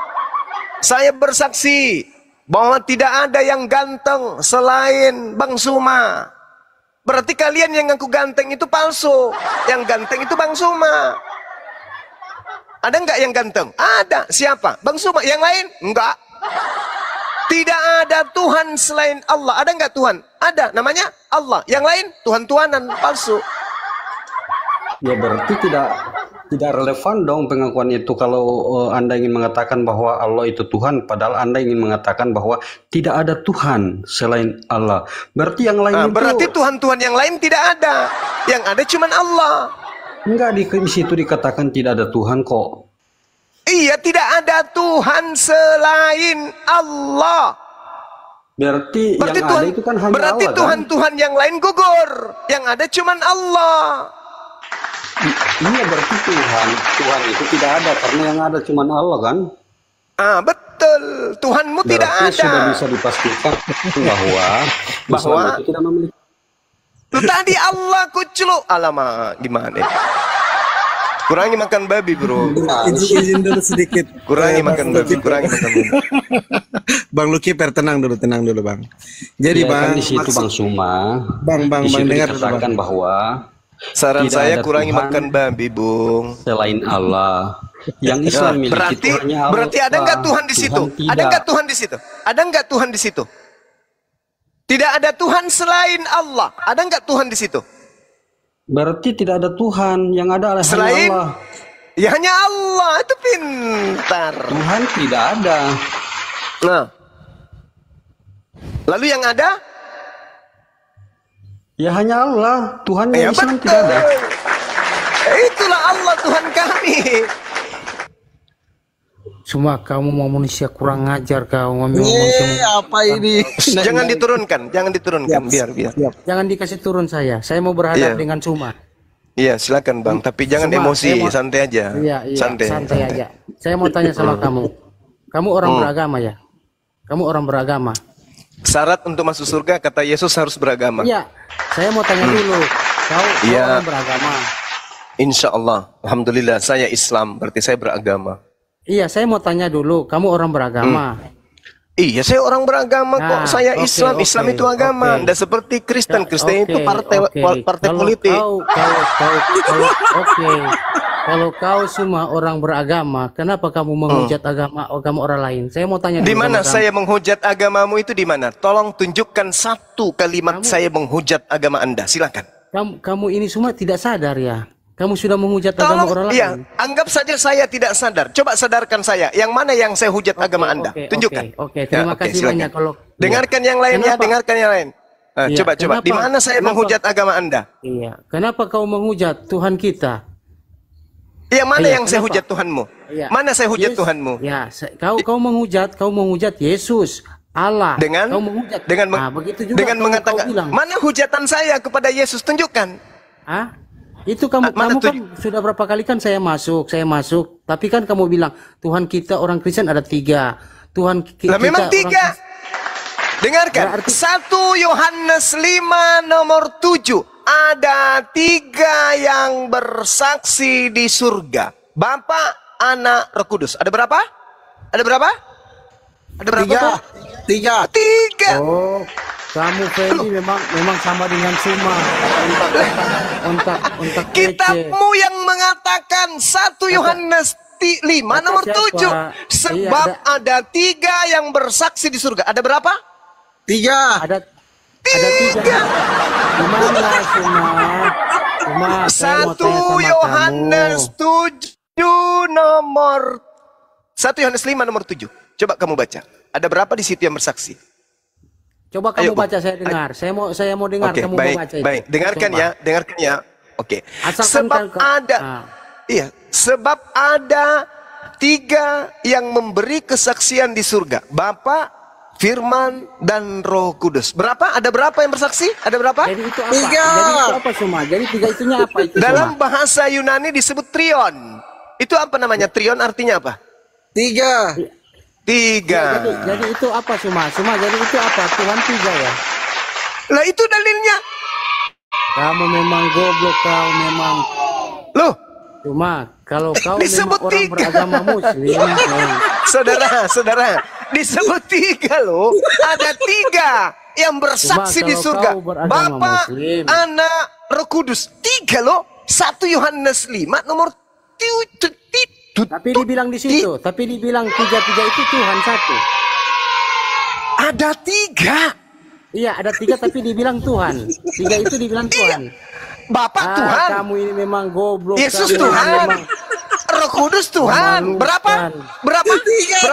Saya bersaksi bahwa tidak ada yang ganteng selain Bang Zuma. Berarti kalian yang ngaku ganteng itu palsu. Yang ganteng itu Bang Zuma. Ada nggak yang ganteng? Ada. Siapa? Bang Zuma. Yang lain? Enggak. Tidak ada Tuhan selain Allah. Ada nggak Tuhan? Ada. Namanya Allah. Yang lain? Tuhan-tuhanan. Palsu. Ya berarti tidak relevan dong pengakuan itu kalau Anda ingin mengatakan bahwa Allah itu Tuhan, padahal Anda ingin mengatakan bahwa tidak ada Tuhan selain Allah. Berarti yang lain itu... Berarti Tuhan-Tuhan yang lain tidak ada. Yang ada cuma Allah. Enggak, di situ dikatakan tidak ada Tuhan kok. Iya, tidak ada Tuhan selain Allah. Berarti yang Tuhan, ada itu kan hanya berarti Allah Tuhan-Tuhan yang lain gugur. Yang ada cuma Allah. Iya berarti Tuhan itu tidak ada karena yang ada cuma Allah kan? Betul. Tuhanmu Berarti tidak ada. Sudah bisa dipastikan bahwa Islam itu tidak memiliki. Tadi Allah kucluk. Alamak, gimana? Kurangi makan babi, bro. Izin dulu sedikit. Kurangi makan babi, kurangi makan babi. Bang Luki, tenang dulu Bang. Jadi Ya, Bang, kan di situ Bang Suma. Bang dengar dikatakan bahwa Saran tidak saya ada kurangi Tuhan makan babi, Bung. selain Allah. Yang Islam miliki itu hanya Allah. Berarti ada nggak Tuhan di situ? Tuhan Ada tidak. nggak Tuhan di situ? Ada nggak Tuhan di situ? Tidak ada Tuhan selain Allah. Ada nggak Tuhan di situ? Berarti tidak ada Tuhan, yang ada adalah hanya Selain Allah. ya hanya Allah. Itu pintar. Tuhan tidak ada. Nah, lalu yang ada? Ya hanya Allah. Tuhan Ya yang Islam betul. tidak ada. Itulah Allah Tuhan kami. Cuma kamu mau manusia kurang ngajar kau ngomong semua. apa ini? Jangan diturunkan, jangan diturunkan. Biar. Jangan dikasih turun saya. Saya mau berhadap Iya. dengan Suma. Iya, silakan Bang. Tapi jangan Cuma emosi, saya mau- santai aja. Iya, santai aja. Saya mau tanya sama kamu. Kamu orang beragama ya? Kamu orang beragama? Syarat untuk masuk surga kata Yesus harus beragama. Iya. Saya mau tanya dulu. Kau Iya. orang beragama? Insya Allah, alhamdulillah saya Islam, berarti saya beragama. Iya, saya mau tanya dulu. Kamu orang beragama? Iya, saya orang beragama kok. Nah, Saya oke, Islam, Islam oke, itu agama. oke. Tidak seperti Kristen. Kristen itu Oke, partai oke. partai Kalau politik. Kalau kau semua orang beragama, kenapa kamu menghujat agama orang lain? Saya mau tanya Di dulu mana sama saya menghujat agamamu itu di mana? Tolong tunjukkan satu kalimat saya menghujat agama Anda. Silakan. kamu ini semua tidak sadar ya? Kamu sudah menghujat agama orang lain. Iya, anggap saja saya tidak sadar. Coba sadarkan saya. Yang mana yang saya hujat agama Anda? Tunjukkan. Oke, terima kasih silakan. banyak. Kalau Dengarkan yang lain ya, Kenapa? dengarkan yang lain. Iya, Coba. kenapa? Di mana saya Kenapa? menghujat agama Anda? iya, kenapa kau menghujat Tuhan kita? Yang mana Iya, yang saya kenapa? hujat Tuhanmu? Iya. Mana saya hujat Yes. Tuhanmu? Ya, kau menghujat Yesus, Allah. Dengan kau menghujat. Begitu juga dengan kau mengatakan bilang. mana hujatan saya kepada Yesus, tunjukkan. Ah? Itu kamu Mana kan sudah berapa kali kan saya masuk, tapi kan kamu bilang Tuhan kita orang Kristen ada 3. Tuhan Lah memang kita 3. Dengarkan. Berarti- 1 Yohanes 5 nomor 7. ada 3 yang bersaksi di surga. Bapa, Anak, Roh Kudus. Ada berapa? Ada berapa? Ada berapa? Pak? 3. 3. Oh, kamu Feli memang sama dengan Suma. Ontak kece. Kitabmu yang mengatakan 1 Yohanes 5 nomor siapa? 7. Sebab Iya, ada 3 yang bersaksi di surga. Ada berapa? 3. Ada 3. Gimana Suma? Saya mau 1 tanya sama Yohanes kamu. 7 nomor 1 Yohanes 5 nomor 7. Coba kamu baca. Ada berapa di situ yang bersaksi? Coba Ayo, kamu baca, saya dengar. Saya mau dengar Oke, kamu baik, mau baca itu. baik. Dengarkan Coba. ya, dengarkan ya. Oke. Asalkan Sebab ada, iya, sebab ada 3 yang memberi kesaksian di surga. Bapa, Firman, dan Roh Kudus. Berapa? Ada berapa yang bersaksi? Ada berapa? Jadi itu apa? 3. Jadi itu apa Suma? Jadi 3 itunya apa itu Dalam Suma? bahasa Yunani disebut trion. Itu apa namanya? Trion artinya apa? 3. 3. Jadi itu apa Suma? Jadi itu apa? Tuhan 3 ya? Lah itu dalilnya. Kamu memang goblok, kau memang. Loh, Cuma kalau kau disebut memang orang 3. beragama Muslim, saudara, disebut 3 loh. Ada 3 yang bersaksi Cuma di kalau surga. kau beragama Bapa, Muslim. Anak, Roh Kudus. 3 loh. 1 Yohanes 5 nomor 7. tapi dibilang di situ, tapi dibilang 3 itu Tuhan 1. Ada 3. Iya, ada 3 tapi dibilang Tuhan. 3 itu dibilang Tuhan. Bapak Tuhan, Kamu ini memang goblok. Yesus kamu Tuhan, memang Roh Kudus Tuhan. Berapa? Berapa? 3.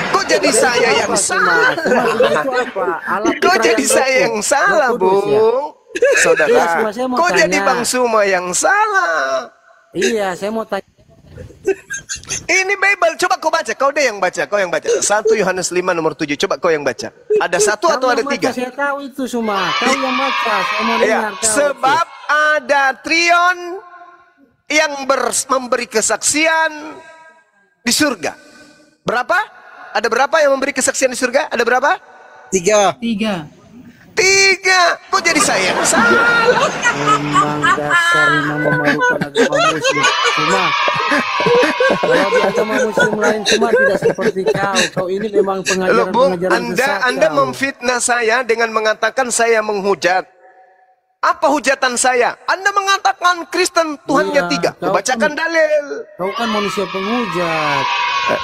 Kok jadi saya yang salah? itu apa? Alat Kok perayaan jadi saya yang Roh salah, Kudus, ya? Bung? Saudara, Iya, saya mau kok tanya. jadi Bang Suma yang salah? Iya, saya mau tanya. Ini Bible, coba kau baca, kau deh yang baca, kau yang baca. 1 Yohanes 5 nomor 7, coba kau yang baca. Ada 1 atau Kau ada yang baca, 3? Saya tahu itu semua. Kau yang baca, saya mau Ya, dengar. kau. sebab ada trion yang memberi kesaksian di surga. Berapa? Ada berapa yang memberi kesaksian di surga? Ada berapa? 3. 3. 3. Kok jadi saya yang salah? Memang dasar memang memalukan agama Muslim. Cuma kalau di agama Muslim lain cuma tidak seperti kau. Kau ini memang Loh, Bung, pengajaran sesat. Anda kau. memfitnah saya dengan mengatakan saya menghujat. Apa hujatan saya? Anda mengatakan Kristen Tuhannya Iya, 3. kau Bacakan kan- dalil. Kau kan manusia penghujat.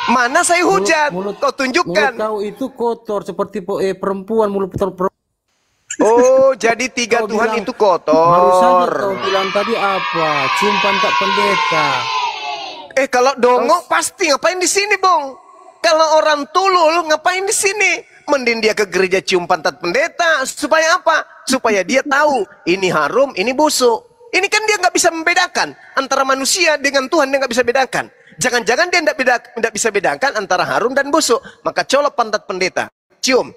Mana saya hujat? Kau tunjukkan. Mulut kau itu kotor seperti perempuan mulut perempuan. Oh, jadi 3 Kau Tuhan bilang- itu Baru saja kotor. kau bilang tadi apa? Cium pantat pendeta. Kalau dongok pasti ngapain di sini, Bung? Kalau orang tulul ngapain di sini? Mending dia ke gereja cium pantat pendeta. Supaya apa? Supaya dia tahu ini harum, ini busuk. Ini kan dia nggak bisa membedakan antara manusia dengan Tuhan, dia nggak bisa bedakan. Jangan-jangan dia nggak bisa bedakan antara harum dan busuk. Maka colok pantat pendeta, cium.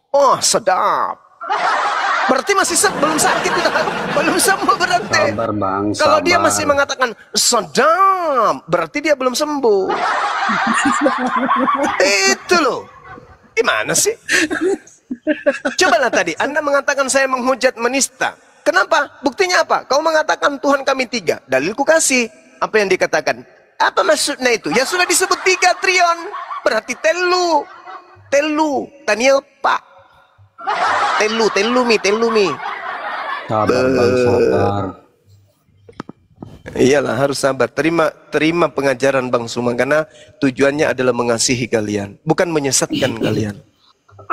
Oh, sedap. Berarti masih belum sakit, belum sembuh berarti. Sabar Bang, Kalau dia sabar. masih mengatakan sedap, berarti dia belum sembuh. Itu loh. Gimana sih? Cobalah tadi, Anda mengatakan saya menghujat menista. Kenapa? Buktinya apa? Kau mengatakan Tuhan kami 3. Dalilku kasih. Apa yang dikatakan? Apa maksudnya itu? Ya sudah disebut 3 trion. Berarti telu. Telu. Taniel Pak. Telumi. Sabar Bang, sabar. Iyalah, harus sabar. Terima pengajaran Bang Suma, karena tujuannya adalah mengasihi kalian, bukan menyesatkan kalian.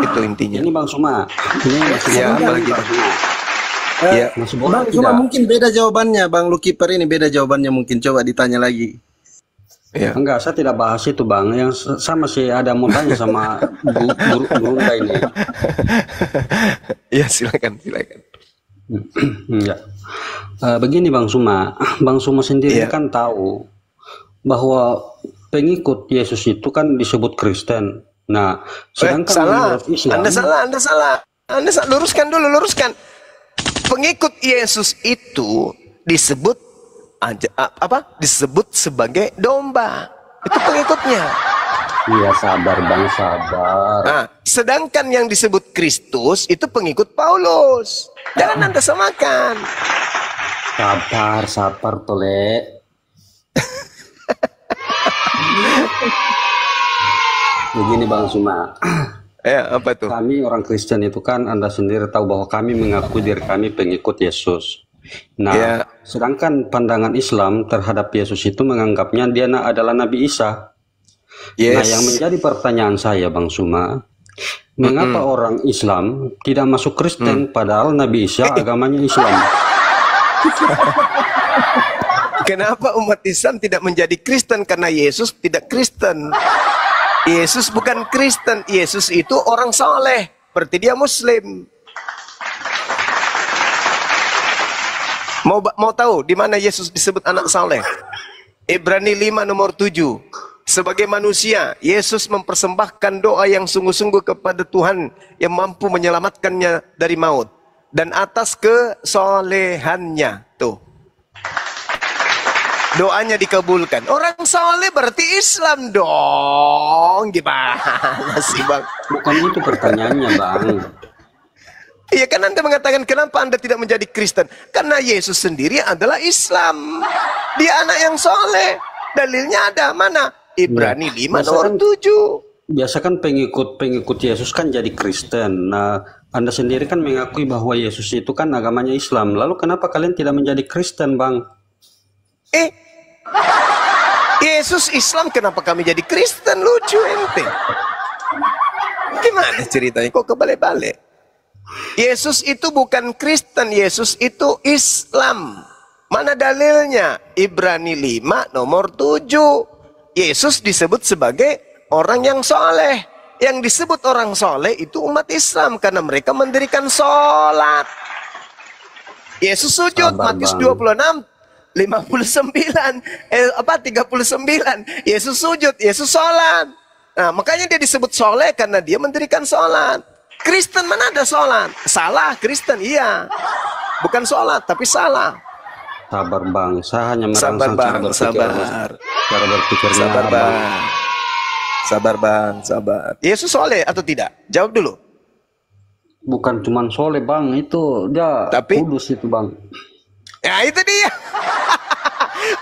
Itu intinya. Ini Bang Suma, ini masih Ya, boleh apalagi, Bang Bang? Suma. Ya. Masih boleh Bang, cuma tidak? mungkin beda jawabannya, Bang Lukiper ini beda jawabannya mungkin. Coba ditanya lagi. Ya. Enggak, saya tidak bahas itu Bang. Yang sama sih ada mau tanya sama Burunda ini. Ya, silakan. Ya. Begini Bang Suma sendiri Iya. kan tahu bahwa pengikut Yesus itu kan disebut Kristen. Nah, sedangkan Salah. menurut Islam, Anda salah. Luruskan dulu. Pengikut Yesus itu disebut disebut sebagai domba. Itu pengikutnya. Iya sabar bang, sabar. Nah, sedangkan yang disebut Kristus itu pengikut Paulus. Jangan Anda samakan. Sabar tole. Begini Bang Suma. Ya, apa tuh? Kami orang Kristen itu kan Anda sendiri tahu bahwa kami mengaku diri kami pengikut Yesus. Nah, Ya. sedangkan pandangan Islam terhadap Yesus itu menganggapnya dia adalah Nabi Isa. Nah, yang menjadi pertanyaan saya Bang Suma, mengapa orang Islam tidak masuk Kristen padahal Nabi Isa agamanya Islam? Kenapa umat Islam tidak menjadi Kristen? Karena Yesus tidak Kristen. Yesus bukan Kristen. Yesus itu orang soleh. Berarti dia Muslim. Mau tahu di mana Yesus disebut anak soleh? Ibrani 5 nomor 7. Sebagai manusia, Yesus mempersembahkan doa yang sungguh-sungguh kepada Tuhan yang mampu menyelamatkannya dari maut. Dan atas kesolehannya. Tuh. Doanya dikabulkan. Orang soleh berarti Islam dong. Gimana sih Bang? Bukan itu pertanyaannya Bang. Iya kan Anda mengatakan kenapa Anda tidak menjadi Kristen? Karena Yesus sendiri adalah Islam. Dia anak yang soleh. Dalilnya ada mana? Ibrani 5 nomor 7. Biasa kan pengikut Yesus kan jadi Kristen. Nah, Anda sendiri kan mengakui bahwa Yesus itu kan agamanya Islam. Lalu kenapa kalian tidak menjadi Kristen, Bang? Yesus Islam, kenapa kami jadi Kristen? Lucu ente. Gimana ceritanya? Kok kebalik-balik? Yesus itu bukan Kristen, Yesus itu Islam. Mana dalilnya? Ibrani 5 nomor 7. Yesus disebut sebagai orang yang soleh. Yang disebut orang soleh itu umat Islam karena mereka mendirikan sholat. Yesus sujud, Matius 26 59 39. Yesus sujud, Yesus sholat. Nah, makanya dia disebut soleh karena dia mendirikan sholat. Kristen mana ada sholat? Salah, Kristen iya. Bukan sholat, tapi salah. Sabar Bang, saya hanya merangsang Sabar Bang, cara berpikirnya sabar Bang. Sabar Bang, sabar. Yesus soleh atau tidak? Jawab dulu. Bukan cuman soleh Bang, itu dia kudus itu Bang. Ya itu dia.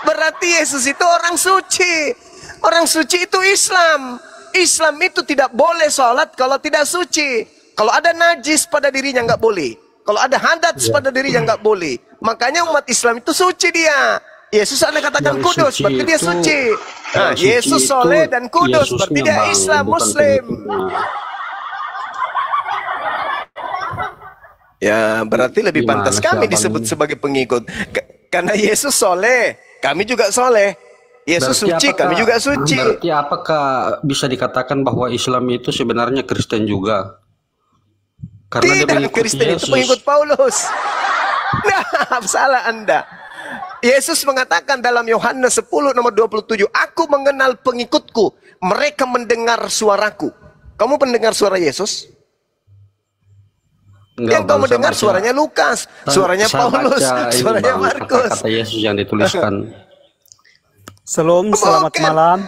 Berarti Yesus itu orang suci. Orang suci itu Islam. Islam itu tidak boleh sholat kalau tidak suci. Kalau ada najis pada dirinya nggak boleh. Kalau ada hadas pada dirinya nggak boleh. Makanya umat Islam itu suci dia. Yesus Anda katakan yang kudus, berarti dia suci. Nah, Yesus soleh dan kudus, berarti dia Bang, Islam, Muslim. Ya, berarti lebih pantas kami disebut sebagai pengikut. Karena Yesus soleh, kami juga soleh. Yesus berarti suci, kami juga suci. Berarti apakah bisa dikatakan bahwa Islam itu sebenarnya Kristen juga? Karena tidak, Kristen itu pengikut Paulus. Nah, salah Anda. Yesus mengatakan dalam Yohanes 10 nomor 27, aku mengenal pengikutku, mereka mendengar suaraku. Kamu pendengar suara Yesus? Yang kamu dengar suaranya Lukas, suaranya Paulus, suaranya Markus. Kata Yesus yang dituliskan. Selamat malam.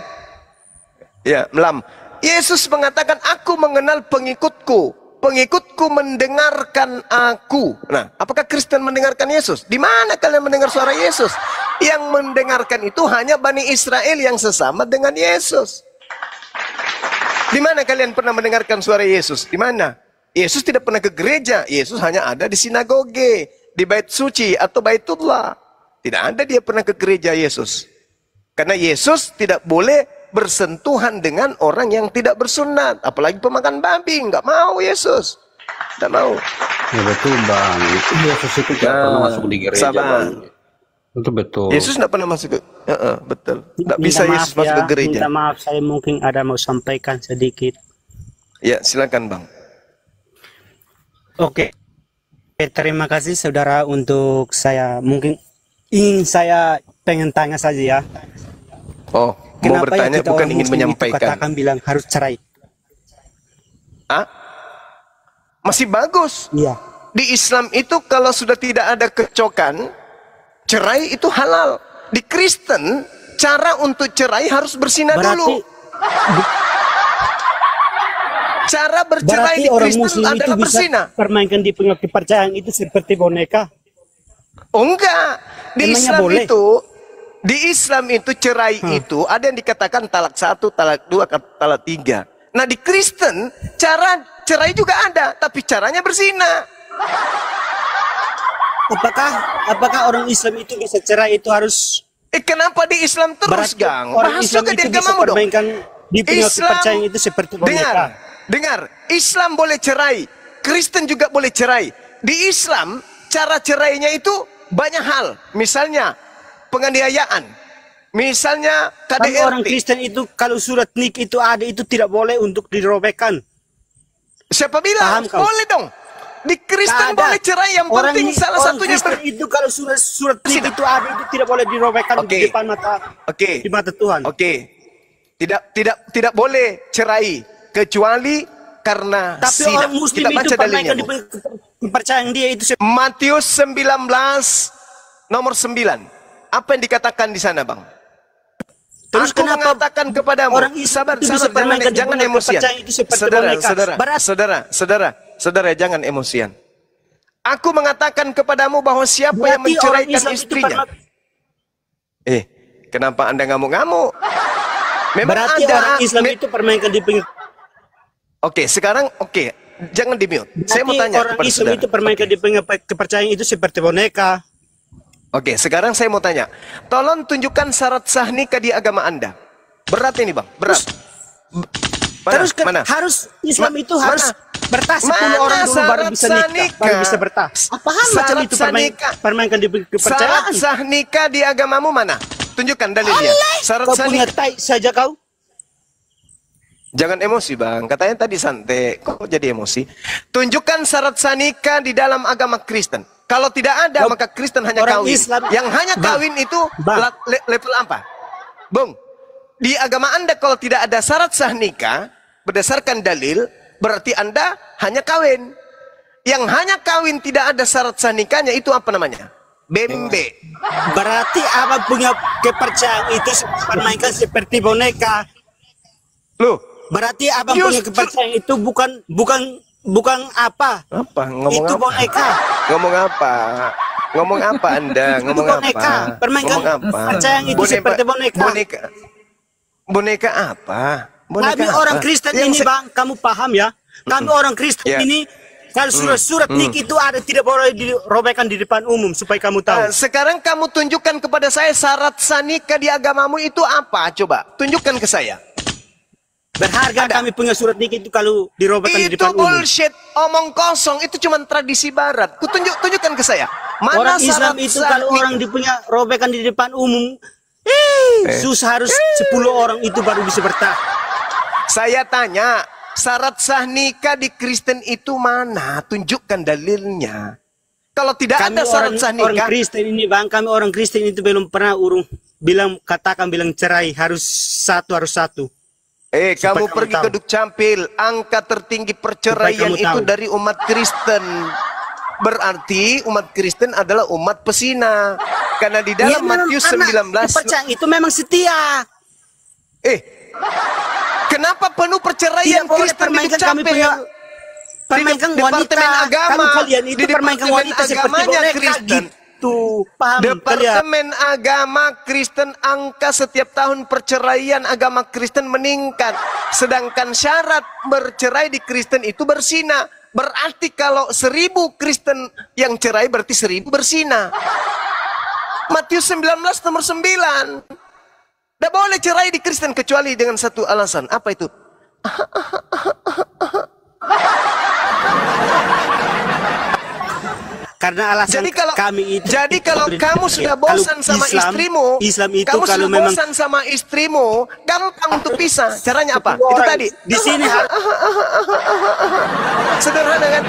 Ya, malam. Yesus mengatakan, aku mengenal pengikutku. Pengikutku mendengarkan aku. Nah, apakah Kristen mendengarkan Yesus? Di mana kalian mendengar suara Yesus? Yang mendengarkan itu hanya Bani Israel yang sesama dengan Yesus. Di mana kalian pernah mendengarkan suara Yesus? Di mana? Yesus tidak pernah ke gereja. Yesus hanya ada di sinagoge, di bait suci atau baitullah. Tidak ada dia pernah ke gereja Yesus. Karena Yesus tidak boleh bersentuhan dengan orang yang tidak bersunat, apalagi pemakan babi. Nggak mau Yesus, nggak mau. Ya betul Bang, itu Yesus itu tidak pernah masuk di gereja Bang. Itu betul. Yesus nggak pernah masuk ke, betul. Nggak bisa Yesus masuk ke gereja. Minta maaf, saya mungkin ada mau sampaikan sedikit. Ya silakan Bang. Oke, terima kasih saudara untuk saya. Mungkin ingin saya pengen tanya saja ya. Oh. Mau Kenapa bertanya ya bukan ingin menyampaikan. Katakan bilang harus cerai. Masih bagus. Iya. Di Islam itu kalau sudah tidak ada kecokan, cerai itu halal. Di Kristen cara untuk cerai harus bersinah dulu. Cara bercerai Berarti di orang Kristen Muslim itu adalah bisa berzina. permainkan di kepercayaan itu seperti boneka. Oh enggak. Di Emangnya Islam boleh? di Islam itu cerai itu ada yang dikatakan talak 1, talak 2, talak 3. Nah di Kristen cara cerai juga ada, tapi caranya berzina. Apakah orang Islam itu bisa cerai itu harus Kenapa di Islam terus, berarti Gang? orang Bahas Islam juga di itu bisa agamamu dong. permainkan di kepercayaan itu seperti boneka. Dengar. Islam boleh cerai, Kristen juga boleh cerai. Di Islam cara cerainya itu banyak hal. Misalnya penganiayaan, misalnya Kan KDRT. orang Kristen itu kalau surat nik itu ada itu tidak boleh untuk dirobekkan. Siapa bilang? Paham kau? Boleh dong. Di Kristen Tak ada. boleh cerai, yang Orang penting salah orang satunya Kristen itu kalau surat nik itu ada itu tidak boleh dirobekkan Oke. di depan mata di mata Tuhan. Oke. Tidak boleh cerai kecuali karena Tapi zina. orang Muslim Kita itu baca dalilnya. permainkan di Bu. kepercayaan dia itu Matius 19 nomor 9. Apa yang dikatakan di sana, Bang? Terus Aku kenapa mengatakan kepadamu, orang Islam sabar, itu bisa sabar, permainkan di jangan dunia emosian. kepercayaan itu seperti boneka? Saudara, jangan emosian. Aku mengatakan kepadamu bahwa siapa yang Berarti orang menceraikan Islam itu istrinya. Kenapa Anda ngamuk-ngamuk? Memang berarti ada. orang Islam itu permainkan di Sekarang jangan di mute. Saya mau tanya orang kepada Islam saudara. itu permainkan di kepercayaan itu seperti boneka. Sekarang saya mau tanya. Tolong tunjukkan syarat sah nikah di agama Anda. Berat ini, Bang. Berat. Mana? Harus Islam itu harus mana? bertah 10 Mana orang dulu baru syarat bisa sah nikah, baru bisa bertah. Apaan macam Syarat itu sah nikah. permainkan di Syarat kepercayaan? sah nikah di agamamu mana? Tunjukkan dalilnya. Syarat Kau sah punya nikah. tai saja kau. Jangan emosi, Bang. Katanya tadi santai. Kok jadi emosi? Tunjukkan syarat sah nikah di dalam agama Kristen. Kalau tidak ada, maka Kristen hanya orang kawin. Islam- Yang hanya kawin itu level apa? Bung, di agama Anda kalau tidak ada syarat sah nikah, berdasarkan dalil, berarti Anda hanya kawin. Yang hanya kawin tidak ada syarat sah nikahnya, itu apa namanya? Bembe. Berarti apa punya kepercayaan itu permainkan seperti boneka. Loh, berarti abang punya kepercayaan itu bukan apa? Apa? Ngomong itu apa? boneka. Ngomong apa? Ngomong apa Anda? Ngomong boneka. apa? Permainkan Ngomong apa? kepercayaan itu seperti boneka. Boneka apa? Boneka Kami apa? orang Kristen ini, Bang, kamu paham ya? Kami orang Kristen ini kalau surat nik itu ada tidak boleh dirobekkan di depan umum supaya kamu tahu. Sekarang kamu tunjukkan kepada saya syarat sah nikah di agamamu itu apa? Coba tunjukkan ke saya. Berharga kami punya surat nikah itu kalau dirobekkan di Itu depan umum. bullshit, omong kosong. Itu cuma tradisi Barat. Tunjukkan ke saya. Mana Orang Islam syarat itu sah kalau nikah? orang dipunya robekan di depan umum, susah harus 10 orang itu baru bisa bertah. Saya tanya, syarat sah nikah di Kristen itu mana? Tunjukkan dalilnya. Kalau tidak Kami ada syarat sah orang nikah, Kristen ini, Bang, kami orang Kristen itu belum pernah bilang cerai harus satu. kamu pergi ke Dukcapil, angka tertinggi perceraian kamu itu tahu. dari umat Kristen. Berarti umat Kristen adalah umat pesina. Karena di dalam Matius 19 kepercayaan itu memang setia. Kenapa penuh perceraian Tidak boleh Kristen di permainkan kami Dukcapil? punya permainkan Di wanita. Departemen Agama. Kamu kalian itu Di permainkan Departemen wanita seperti Agamanya boneka Kristen. gitu. Paham kalian? Departemen Agama Kristen angka setiap tahun perceraian agama Kristen meningkat. Sedangkan syarat bercerai di Kristen itu bersina. Berarti kalau 1000 Kristen yang cerai berarti 1000 bersina. Matius 19 nomor 9. Tidak boleh cerai di Kristen kecuali dengan satu alasan. Apa itu? Karena alasan kami itu. Jadi kalau kamu sudah bosan sama istrimu, Islam itu kamu kalau sudah memang bosan sama istrimu, gampang untuk pisah. Caranya apa? Itu orang tadi. di sini Sederhana kan?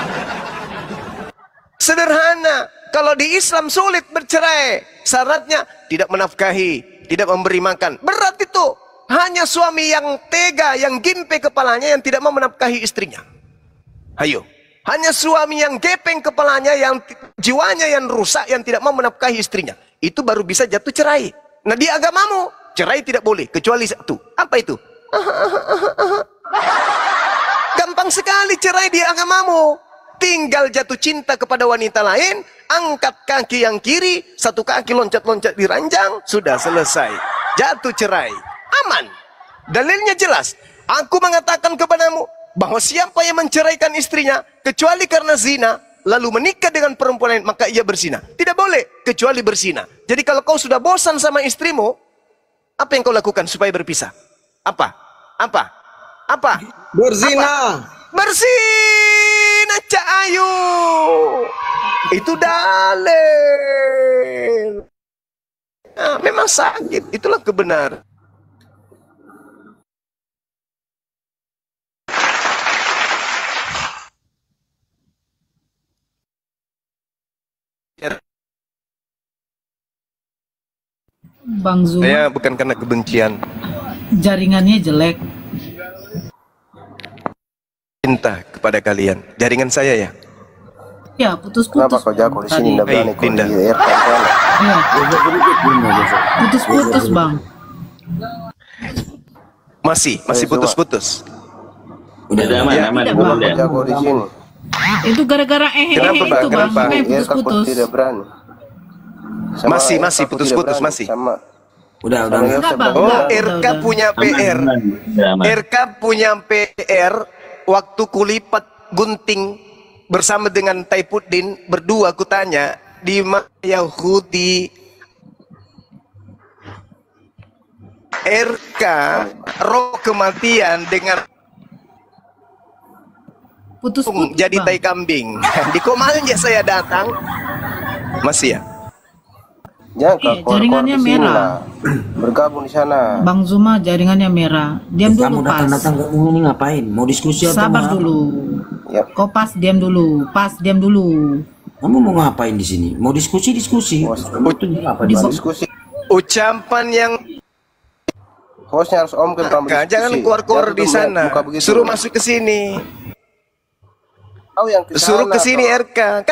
Sederhana. Kalau di Islam sulit bercerai. Syaratnya tidak menafkahi, tidak memberi makan. Berat itu. Hanya suami yang tega, yang gimpe kepalanya yang tidak mau menafkahi istrinya. Ayo. Hanya suami yang gepeng kepalanya, yang jiwanya yang rusak, yang tidak mau menafkahi istrinya. Itu baru bisa jatuh cerai. Nah di agamamu, cerai tidak boleh. Kecuali satu. Apa itu? Gampang sekali cerai di agamamu. Tinggal jatuh cinta kepada wanita lain, angkat kaki yang kiri, satu kaki loncat-loncat di ranjang, sudah selesai. Jatuh cerai. Aman. Dalilnya jelas. Aku mengatakan kepadamu bahwa siapa yang menceraikan istrinya kecuali karena zina, lalu menikah dengan perempuan lain, maka ia berzina. Tidak boleh kecuali berzina. Jadi kalau kau sudah bosan sama istrimu, apa yang kau lakukan supaya berpisah? Apa? Berzina. Berzina, Cak Ayu. Itu dalil. Nah, memang sakit. Itulah kebenaran. Bang Zuma, Saya bukan karena kebencian. jaringannya jelek. Cinta kepada kalian. Jaringan saya ya. Ya, putus-putus. Tadi. Pindah. Iya. Putus-putus, Bang. Masih putus-putus. Udah aman, Ya. aman. Tidak, Belum Bang. deh. Itu gara-gara Kenapa, Bang? itu, Bang. Kenapa? Makanya putus-putus. Masih putus-putus masih. Udah. Enggak, Bang. Oh, Enggak, RK udah. punya PR. Udah aman. RK punya PR waktu kulipat gunting bersama dengan Taipuddin berdua, kutanya di mana Yahudi. RK roh kematian dengan Putus-putus, jadi Bang. tai kambing. Di Komalnya saya datang. Masih ya? Jaringannya merah. Bergabung di sana. Bang Zuma jaringannya merah. Diam dulu, Kamu pas. datang ini ngapain? Mau diskusi atau Sabar mau apa? dulu. Kau pas, diam dulu. Pas, diam dulu. Kamu mau ngapain di sini? Mau diskusi? Kamu tuh apa di sini? Diskusi. Ucapan yang Hostnya harus om ke jangan keluar-keluar di sana. Suruh masuk ke sini. Suruh ke sini RK.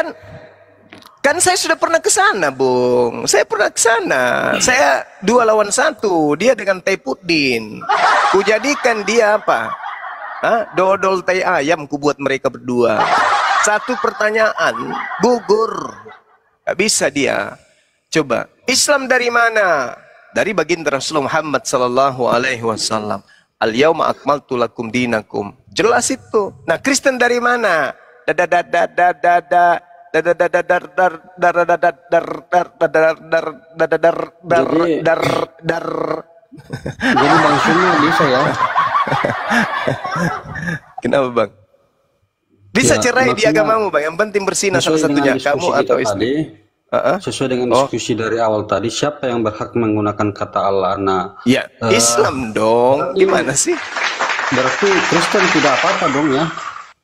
Kan saya sudah pernah ke sana, Bung. Saya pernah ke sana. Saya 2 lawan 1, dia dengan Taipuddin. Kujadikan dia apa? Dodol tai ayam ku buat mereka berdua. Satu pertanyaan, gugur. Gak bisa dia. Coba, Islam dari mana? Dari baginda Rasulullah Muhammad sallallahu alaihi wasallam. Al-yauma akmaltu lakum dinakum. Jelas itu. Nah, Kristen dari mana? Jadi Bang Zuma bisa ya. Kenapa, Bang? Bisa Ya, cerai di maksudnya agamamu, Bang. Yang penting bersina salah sesuai satunya, dengan diskusi kamu kita atau istri. Sesuai dengan diskusi dari awal tadi, siapa yang berhak menggunakan kata Allah? Nah, ya, Islam dong. Gimana sih? Berarti Kristen tidak apa-apa dong ya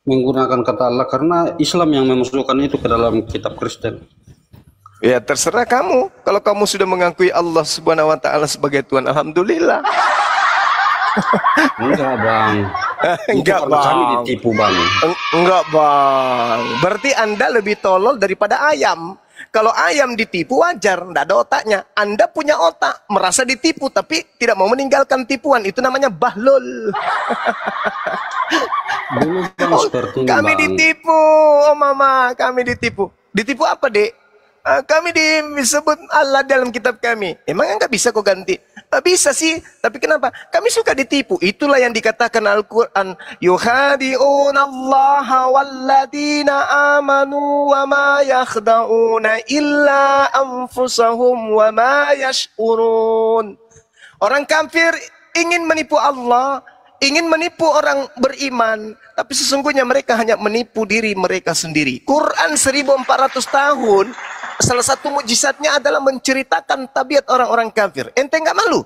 menggunakan kata Allah, karena Islam yang memasukkan itu ke dalam kitab Kristen. Ya, terserah kamu. Kalau kamu sudah mengakui Allah Subhanahu wa taala sebagai Tuhan, alhamdulillah. Enggak, Bang. Enggak, Bang. Kami Bang. ditipu, Bang. Enggak, Bang. Berarti Anda lebih tolol daripada ayam. Kalau ayam ditipu wajar, enggak ada otaknya. Anda punya otak, merasa ditipu tapi tidak mau meninggalkan tipuan. Itu namanya bahlul. Dulu Bang seperti ini, Kami Bang. ditipu, oh mama, kami ditipu. Ditipu apa, Dek? Kami disebut Allah dalam kitab kami. Emang nggak bisa kok ganti? Bisa sih, tapi kenapa? Kami suka ditipu. Itulah yang dikatakan Al-Quran. Yukhadi'una Allah walladina amanu wa ma yakhda'una illa anfusahum wa ma yash'urun. Orang kafir ingin menipu Allah, ingin menipu orang beriman, tapi sesungguhnya mereka hanya menipu diri mereka sendiri. Quran 1400 tahun, salah satu mukjizatnya adalah menceritakan tabiat orang-orang kafir. Ente nggak malu?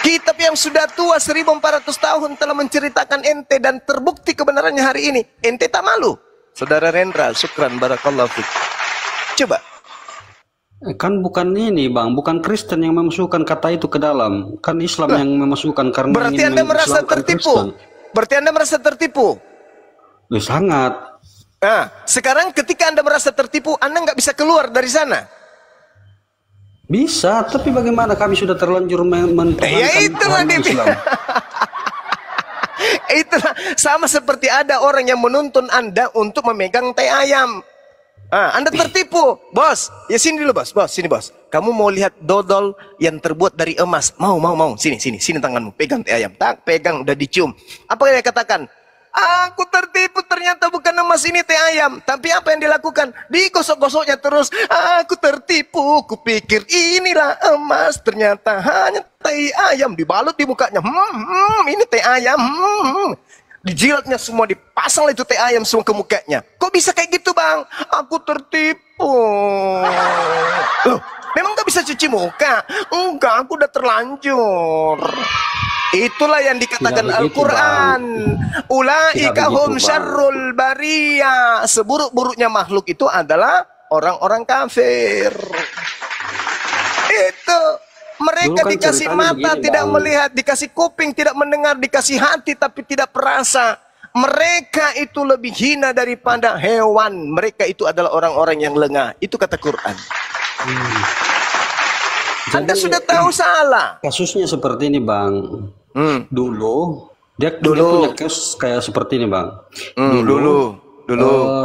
Kitab yang sudah tua 1400 tahun telah menceritakan ente dan terbukti kebenarannya hari ini. Ente tak malu? Saudara Rendra, syukran, barakallahu fiik. Coba. Kan bukan ini, Bang, bukan Kristen yang memasukkan kata itu ke dalam, kan Islam yang memasukkan karena Berarti ingin Anda merasa mengislamkan tertipu? Kristen. Berarti Anda merasa tertipu? Sangat. Nah, sekarang ketika Anda merasa tertipu, Anda nggak bisa keluar dari sana. Bisa, tapi bagaimana kami sudah terlanjur Ya itulah Islam. Itulah sama seperti ada orang yang menuntun Anda untuk memegang teh ayam. Anda tertipu, bos. Ya sini dulu, bos. Sini, bos. Kamu mau lihat dodol yang terbuat dari emas? Mau. Sini tanganmu. Pegang teh ayam. Tak, pegang, udah dicium. Apa yang dia katakan? Aku tertipu, ternyata bukan emas, ini teh ayam. Tapi apa yang dilakukan? Digosok-gosoknya terus. Aku tertipu, kupikir inilah emas, ternyata hanya teh ayam. Dibalut di mukanya. Ini teh ayam. Dijilatnya semua, dipasang itu teh ayam semua ke mukanya. Kok bisa kayak gitu, Bang? Aku tertipu. Loh, memang gak bisa cuci muka? Enggak, aku udah terlanjur. Itulah yang dikatakan Al-Quran. Ulaika hum syarrul bariyah. Seburuk-buruknya makhluk itu adalah orang-orang kafir. Itu. Mereka Dulu kan dikasih ceritanya mata, begini, tidak Bang. melihat, dikasih kuping, tidak mendengar, dikasih hati, tapi tidak perasa. Mereka itu lebih hina daripada hewan. Mereka itu adalah orang-orang yang lengah. Itu kata Quran. Anda sudah tahu salah. Kasusnya seperti ini, Bang. Dulu dia punya kasus kayak seperti ini, Bang. Dulu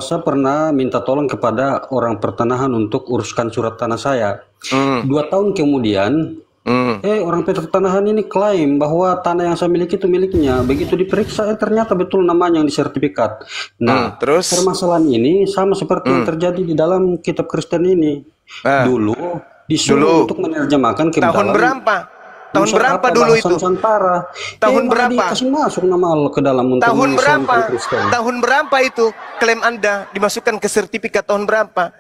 saya pernah minta tolong kepada orang pertanahan untuk uruskan surat tanah saya. 2 tahun kemudian, orang pertanahan ini klaim bahwa tanah yang saya miliki itu miliknya. Begitu diperiksa, ternyata betul namanya yang di sertifikat. Nah, terus permasalahan ini sama seperti yang terjadi di dalam kitab Kristen ini. Dulu disuruh untuk menerjemahkan ke tahun dalam berapa? Tahun berapa dulu itu? Nusantara. Tahun berapa? Dikasih masuk nama ke dalam untuk Tahun berapa? mengislamkan Kristen. Tahun berapa itu klaim Anda dimasukkan ke sertifikat tahun berapa?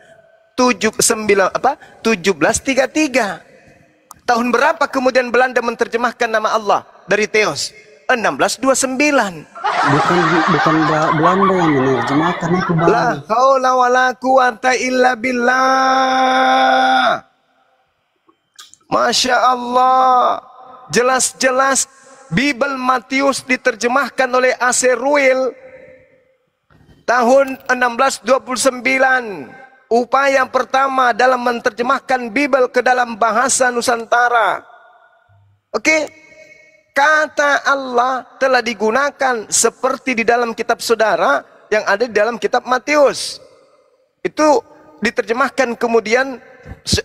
1733. Tahun berapa kemudian Belanda menerjemahkan nama Allah dari Theos? 1629. Bukan Belanda yang menerjemahkan itu, Bang. La haula wala quwata illa billah. Masya Allah. Jelas-jelas Bible Matius diterjemahkan oleh A.C. Ruil tahun 1629. Upaya yang pertama dalam menerjemahkan Bible ke dalam bahasa Nusantara. Oke, kata Allah telah digunakan seperti di dalam kitab saudara yang ada di dalam kitab Matius. Itu diterjemahkan kemudian,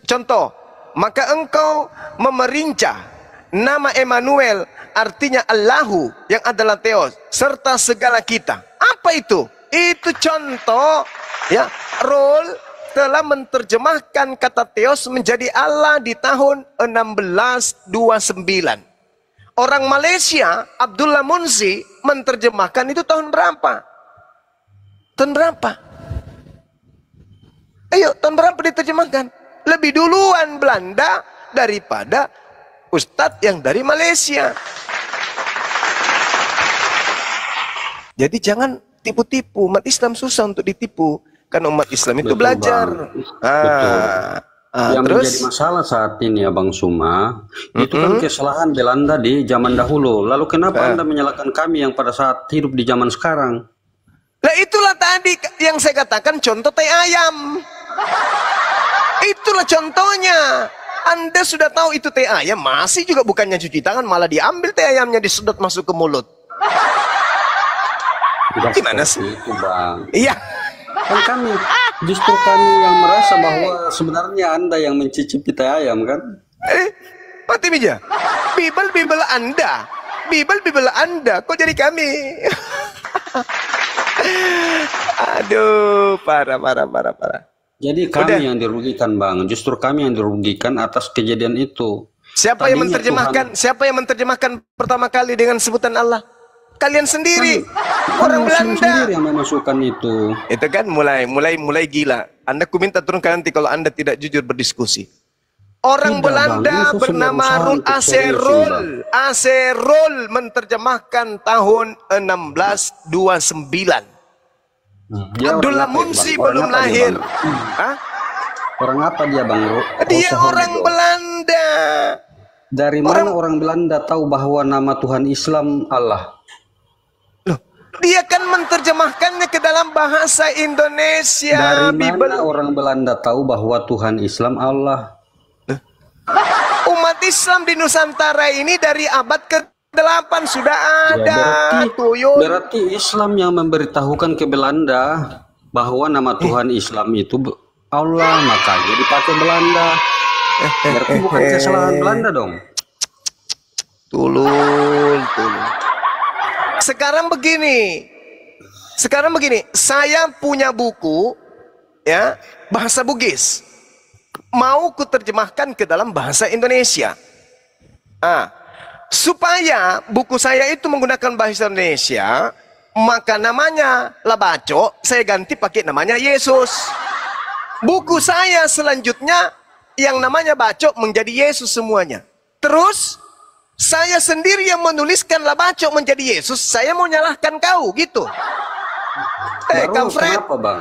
contoh, maka engkau memerincah nama Emmanuel, artinya Allahu yang adalah Theos, serta segala kita. Apa itu? Itu contoh, ya. Roll telah menerjemahkan kata Theos menjadi Allah di tahun 1629. Orang Malaysia, Abdullah Munzi, menerjemahkan itu tahun berapa? Tahun berapa? Ayo, tahun berapa diterjemahkan? Lebih duluan Belanda daripada Ustadz yang dari Malaysia. Jadi jangan tipu-tipu. Umat Islam susah untuk ditipu. Karena umat Islam itu belajar. Yang Terus? menjadi masalah saat ini ya Bang Suma, itu kan kesalahan Belanda di zaman dahulu. Lalu kenapa Anda menyalahkan kami yang pada saat hidup di zaman sekarang? Lah itulah tadi yang saya katakan contoh teh ayam. Itulah contohnya. Anda sudah tahu itu teh ayam, masih juga bukannya cuci tangan, malah diambil teh ayamnya disedot masuk ke mulut. Gimana sih? Itu Bang. Iya. Kan justru kami yang merasa bahwa sebenarnya Anda yang mencicipi teh ayam kan? Mati Mija. Bible Anda. Bible Anda. Kok jadi kami? Aduh, parah. Jadi kami yang dirugikan Bang. Justru kami yang dirugikan atas kejadian itu. Siapa yang menerjemahkan pertama kali dengan sebutan Allah? Kalian sendiri. Orang Belanda sendiri yang memasukkan itu. Itu kan mulai gila. Anda ku minta turunkan nanti kalau Anda tidak jujur berdiskusi. Orang Tidak, Belanda Bang. bernama Rul Aserol. Aserol menerjemahkan tahun 1629. Abdullah Munsi belum lahir. Hah? Orang apa dia Bang? Dia orang Belanda. Dari mana orang Belanda tahu bahwa nama Tuhan Islam Allah? Dia kan menerjemahkannya ke dalam bahasa Indonesia. Dari mana orang Belanda tahu bahwa Tuhan Islam Allah? Umat Islam di Nusantara ini dari abad 8 sudah ada. Berarti Islam yang memberitahukan ke Belanda bahwa nama Tuhan Islam itu Allah, makanya dipakai Belanda. Berarti bukan kesalahan Belanda dong. Tulul. Sekarang begini, saya punya buku ya bahasa Bugis, mau kuterjemahkan ke dalam bahasa Indonesia. Supaya buku saya itu menggunakan bahasa Indonesia, maka namanya Labaco saya ganti pakai namanya Yesus. Buku saya selanjutnya yang namanya Bacok menjadi Yesus semuanya. Terus saya sendiri yang menuliskan Labaco menjadi Yesus. Saya mau nyalahkan kau gitu. Kamfred, kenapa bang?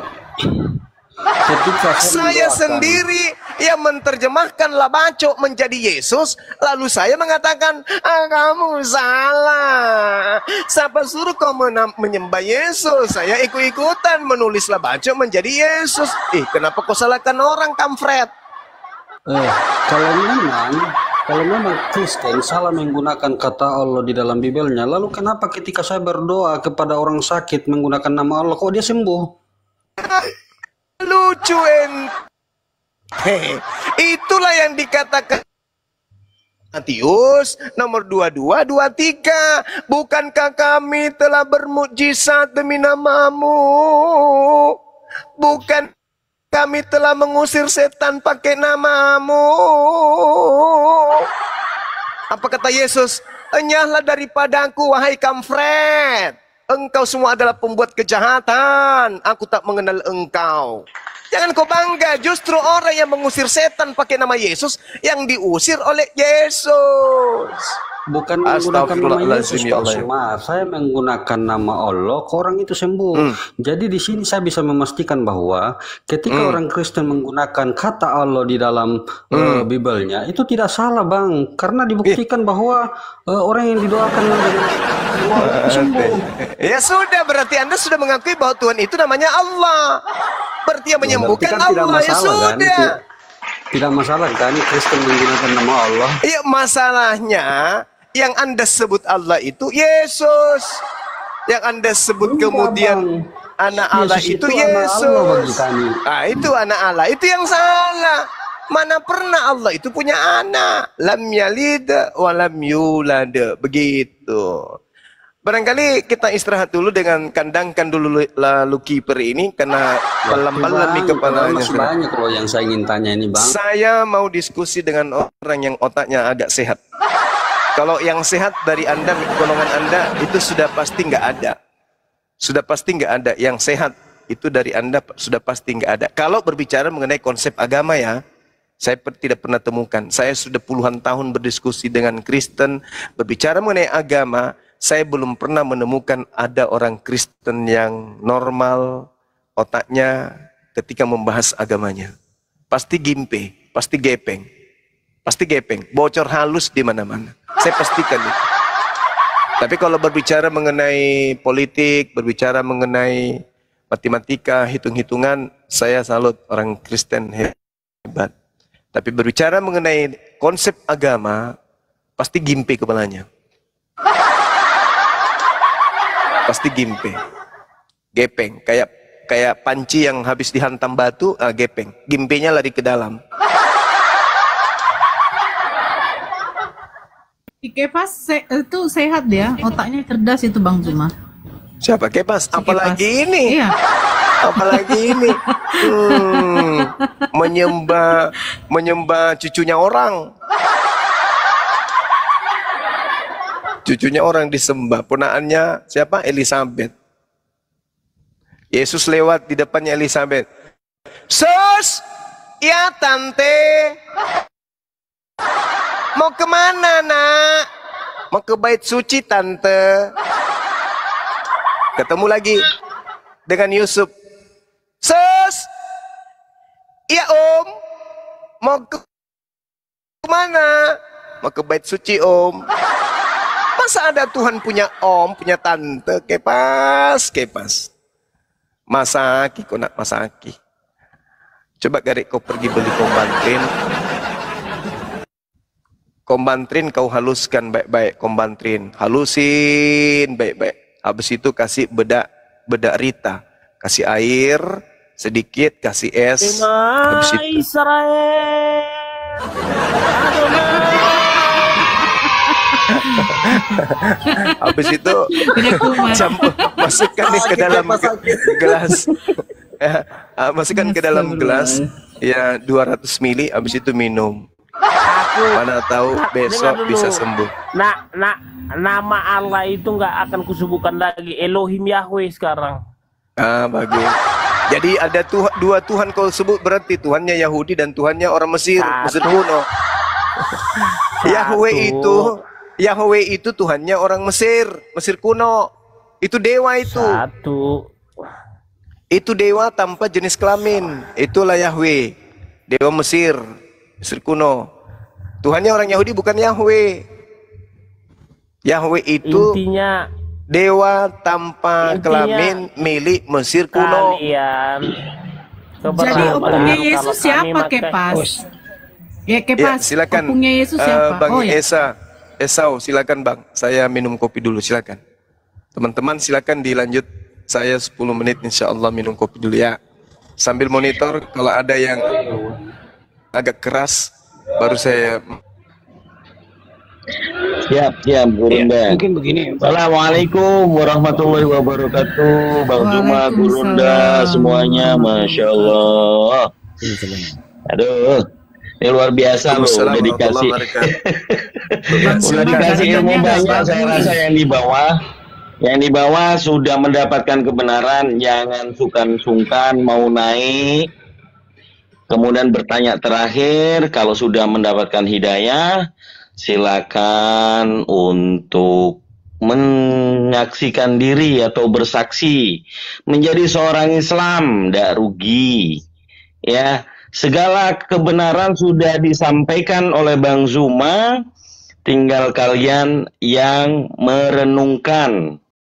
Ketika saya sendiri yang menerjemahkan Labaco menjadi Yesus, lalu saya mengatakan, kamu salah. Siapa suruh kau menyembah Yesus? Saya ikut-ikutan menulis Labaco menjadi Yesus. Kenapa kau salahkan orang, Kamfred? Kalau memang Kristen salah menggunakan kata Allah di dalam Bibelnya, lalu kenapa ketika saya berdoa kepada orang sakit menggunakan nama Allah, kok dia sembuh? Lucu itulah yang dikatakan Matius nomor 22-23. Bukankah kami telah bermukjizat demi namamu? Bukan kami telah mengusir setan pakai namamu? Apa kata Yesus? Enyahlah daripadaku wahai Kamfred. Engkau semua adalah pembuat kejahatan. Aku tak mengenal engkau. Jangan kau bangga. Justru orang yang mengusir setan pakai nama Yesus, yang diusir oleh Yesus. Bukan menggunakan nama Yesus, Pak Suma. Saya menggunakan nama Allah, orang itu sembuh. Jadi di sini saya bisa memastikan bahwa ketika orang Kristen menggunakan kata Allah di dalam Bibelnya, itu tidak salah, Bang. Karena dibuktikan bahwa orang yang didoakan sembuh. Ya sudah, berarti Anda sudah mengakui bahwa Tuhan itu namanya Allah. Berarti yang menyembuhkan Allah. Ya sudah. Tidak masalah kan Kristen menggunakan nama Allah? Iya, masalahnya yang Anda sebut Allah itu Yesus. Yang Anda sebut kemudian anak Allah itu Yesus. Itu anak Allah. Itu yang salah. Mana pernah Allah itu punya anak. Lam yalid wa lam yulad. Begitu. Barangkali kita istirahat dulu dengan kandangkan dulu lalu kiper ini karena pelan-pelan nih kepalanya. Masih banyak loh yang saya ingin tanya ini, Bang. Saya mau diskusi dengan orang yang otaknya agak sehat. Kalau yang sehat dari Anda, golongan Anda itu sudah pasti nggak ada. Sudah pasti nggak ada. Yang sehat itu dari Anda sudah pasti nggak ada. Kalau berbicara mengenai konsep agama ya, saya tidak pernah temukan. Saya sudah puluhan tahun berdiskusi dengan Kristen, berbicara mengenai agama. Saya belum pernah menemukan ada orang Kristen yang normal otaknya ketika membahas agamanya. Pasti gimpe, pasti gepeng. Pasti gepeng, bocor halus di mana-mana. Saya pastikan itu. Tapi kalau berbicara mengenai politik, berbicara mengenai matematika, hitung-hitungan, saya salut orang Kristen hebat. Tapi berbicara mengenai konsep agama, pasti gimpe kepalanya. Pasti gimpe, gepeng, kayak panci yang habis dihantam batu, gepeng, gimpenya lari ke dalam. Kepas itu sehat ya, otaknya cerdas itu Bang Zuma. Siapa Kepas? Apalagi ini? Iya. Apalagi ini? Menyembah cucunya orang. Cucunya orang disembah, ponaannya siapa? Elizabeth. Yesus lewat di depannya Elizabeth. Sus, ya tante. Mau kemana nak? Mau ke bait suci tante. Ketemu lagi dengan Yusuf. Sus, ya om. Mau kemana? Mau ke bait suci om. Masa ada Tuhan punya om, punya tante? Kepas. Masaki, kau nak masaki. Coba Garek kau pergi beli kombantin. Kombantrin kau haluskan baik-baik, kombantrin, halusin baik-baik. Habis itu kasih bedak rita, kasih air sedikit, kasih es. Habis itu Israel. habis itu campur, masukkan nih ke dalam gelas. Masukkan ke dalam gelas ya 200 mili, habis itu minum. Mana tahu besok bisa sembuh. Nama Allah itu nggak akan kusubuhkan lagi, Elohim Yahweh sekarang. Bagus. Jadi ada dua Tuhan kau sebut, berarti Tuhannya Yahudi dan Tuhannya orang Mesir, Mesir kuno. Yahweh itu Tuhannya orang Mesir, Mesir kuno. Itu dewa itu. Itu dewa tanpa jenis kelamin. Itulah Yahweh. Dewa Mesir, Mesir kuno. Tuhannya orang Yahudi bukan Yahweh. Yahweh itu intinya dewa tanpa kelamin milik Mesir kuno. Jadi opungnya Yesus siapa, Kepas? Ya, Kepas. Ya, silakan. Opungnya Yesus siapa? Bang Esau, silakan Bang. Saya minum kopi dulu, silakan. Teman-teman silakan dilanjut. Saya 10 menit insya Allah minum kopi dulu ya. Sambil monitor kalau ada yang agak keras baru saya. Siap, Gurunda. Mungkin begini. Assalamualaikum warahmatullahi wabarakatuh. Bang Zuma, Gurunda, semuanya, masya Allah. Aduh, ini luar biasa loh. Udah dikasih ilmu banyak. Saya rasa yang di bawah sudah mendapatkan kebenaran. Jangan sungkan mau naik. Kemudian bertanya terakhir, kalau sudah mendapatkan hidayah, silakan untuk menyaksikan diri atau bersaksi menjadi seorang Islam, tidak rugi. Ya, segala kebenaran sudah disampaikan oleh Bang Zuma, tinggal kalian yang merenungkan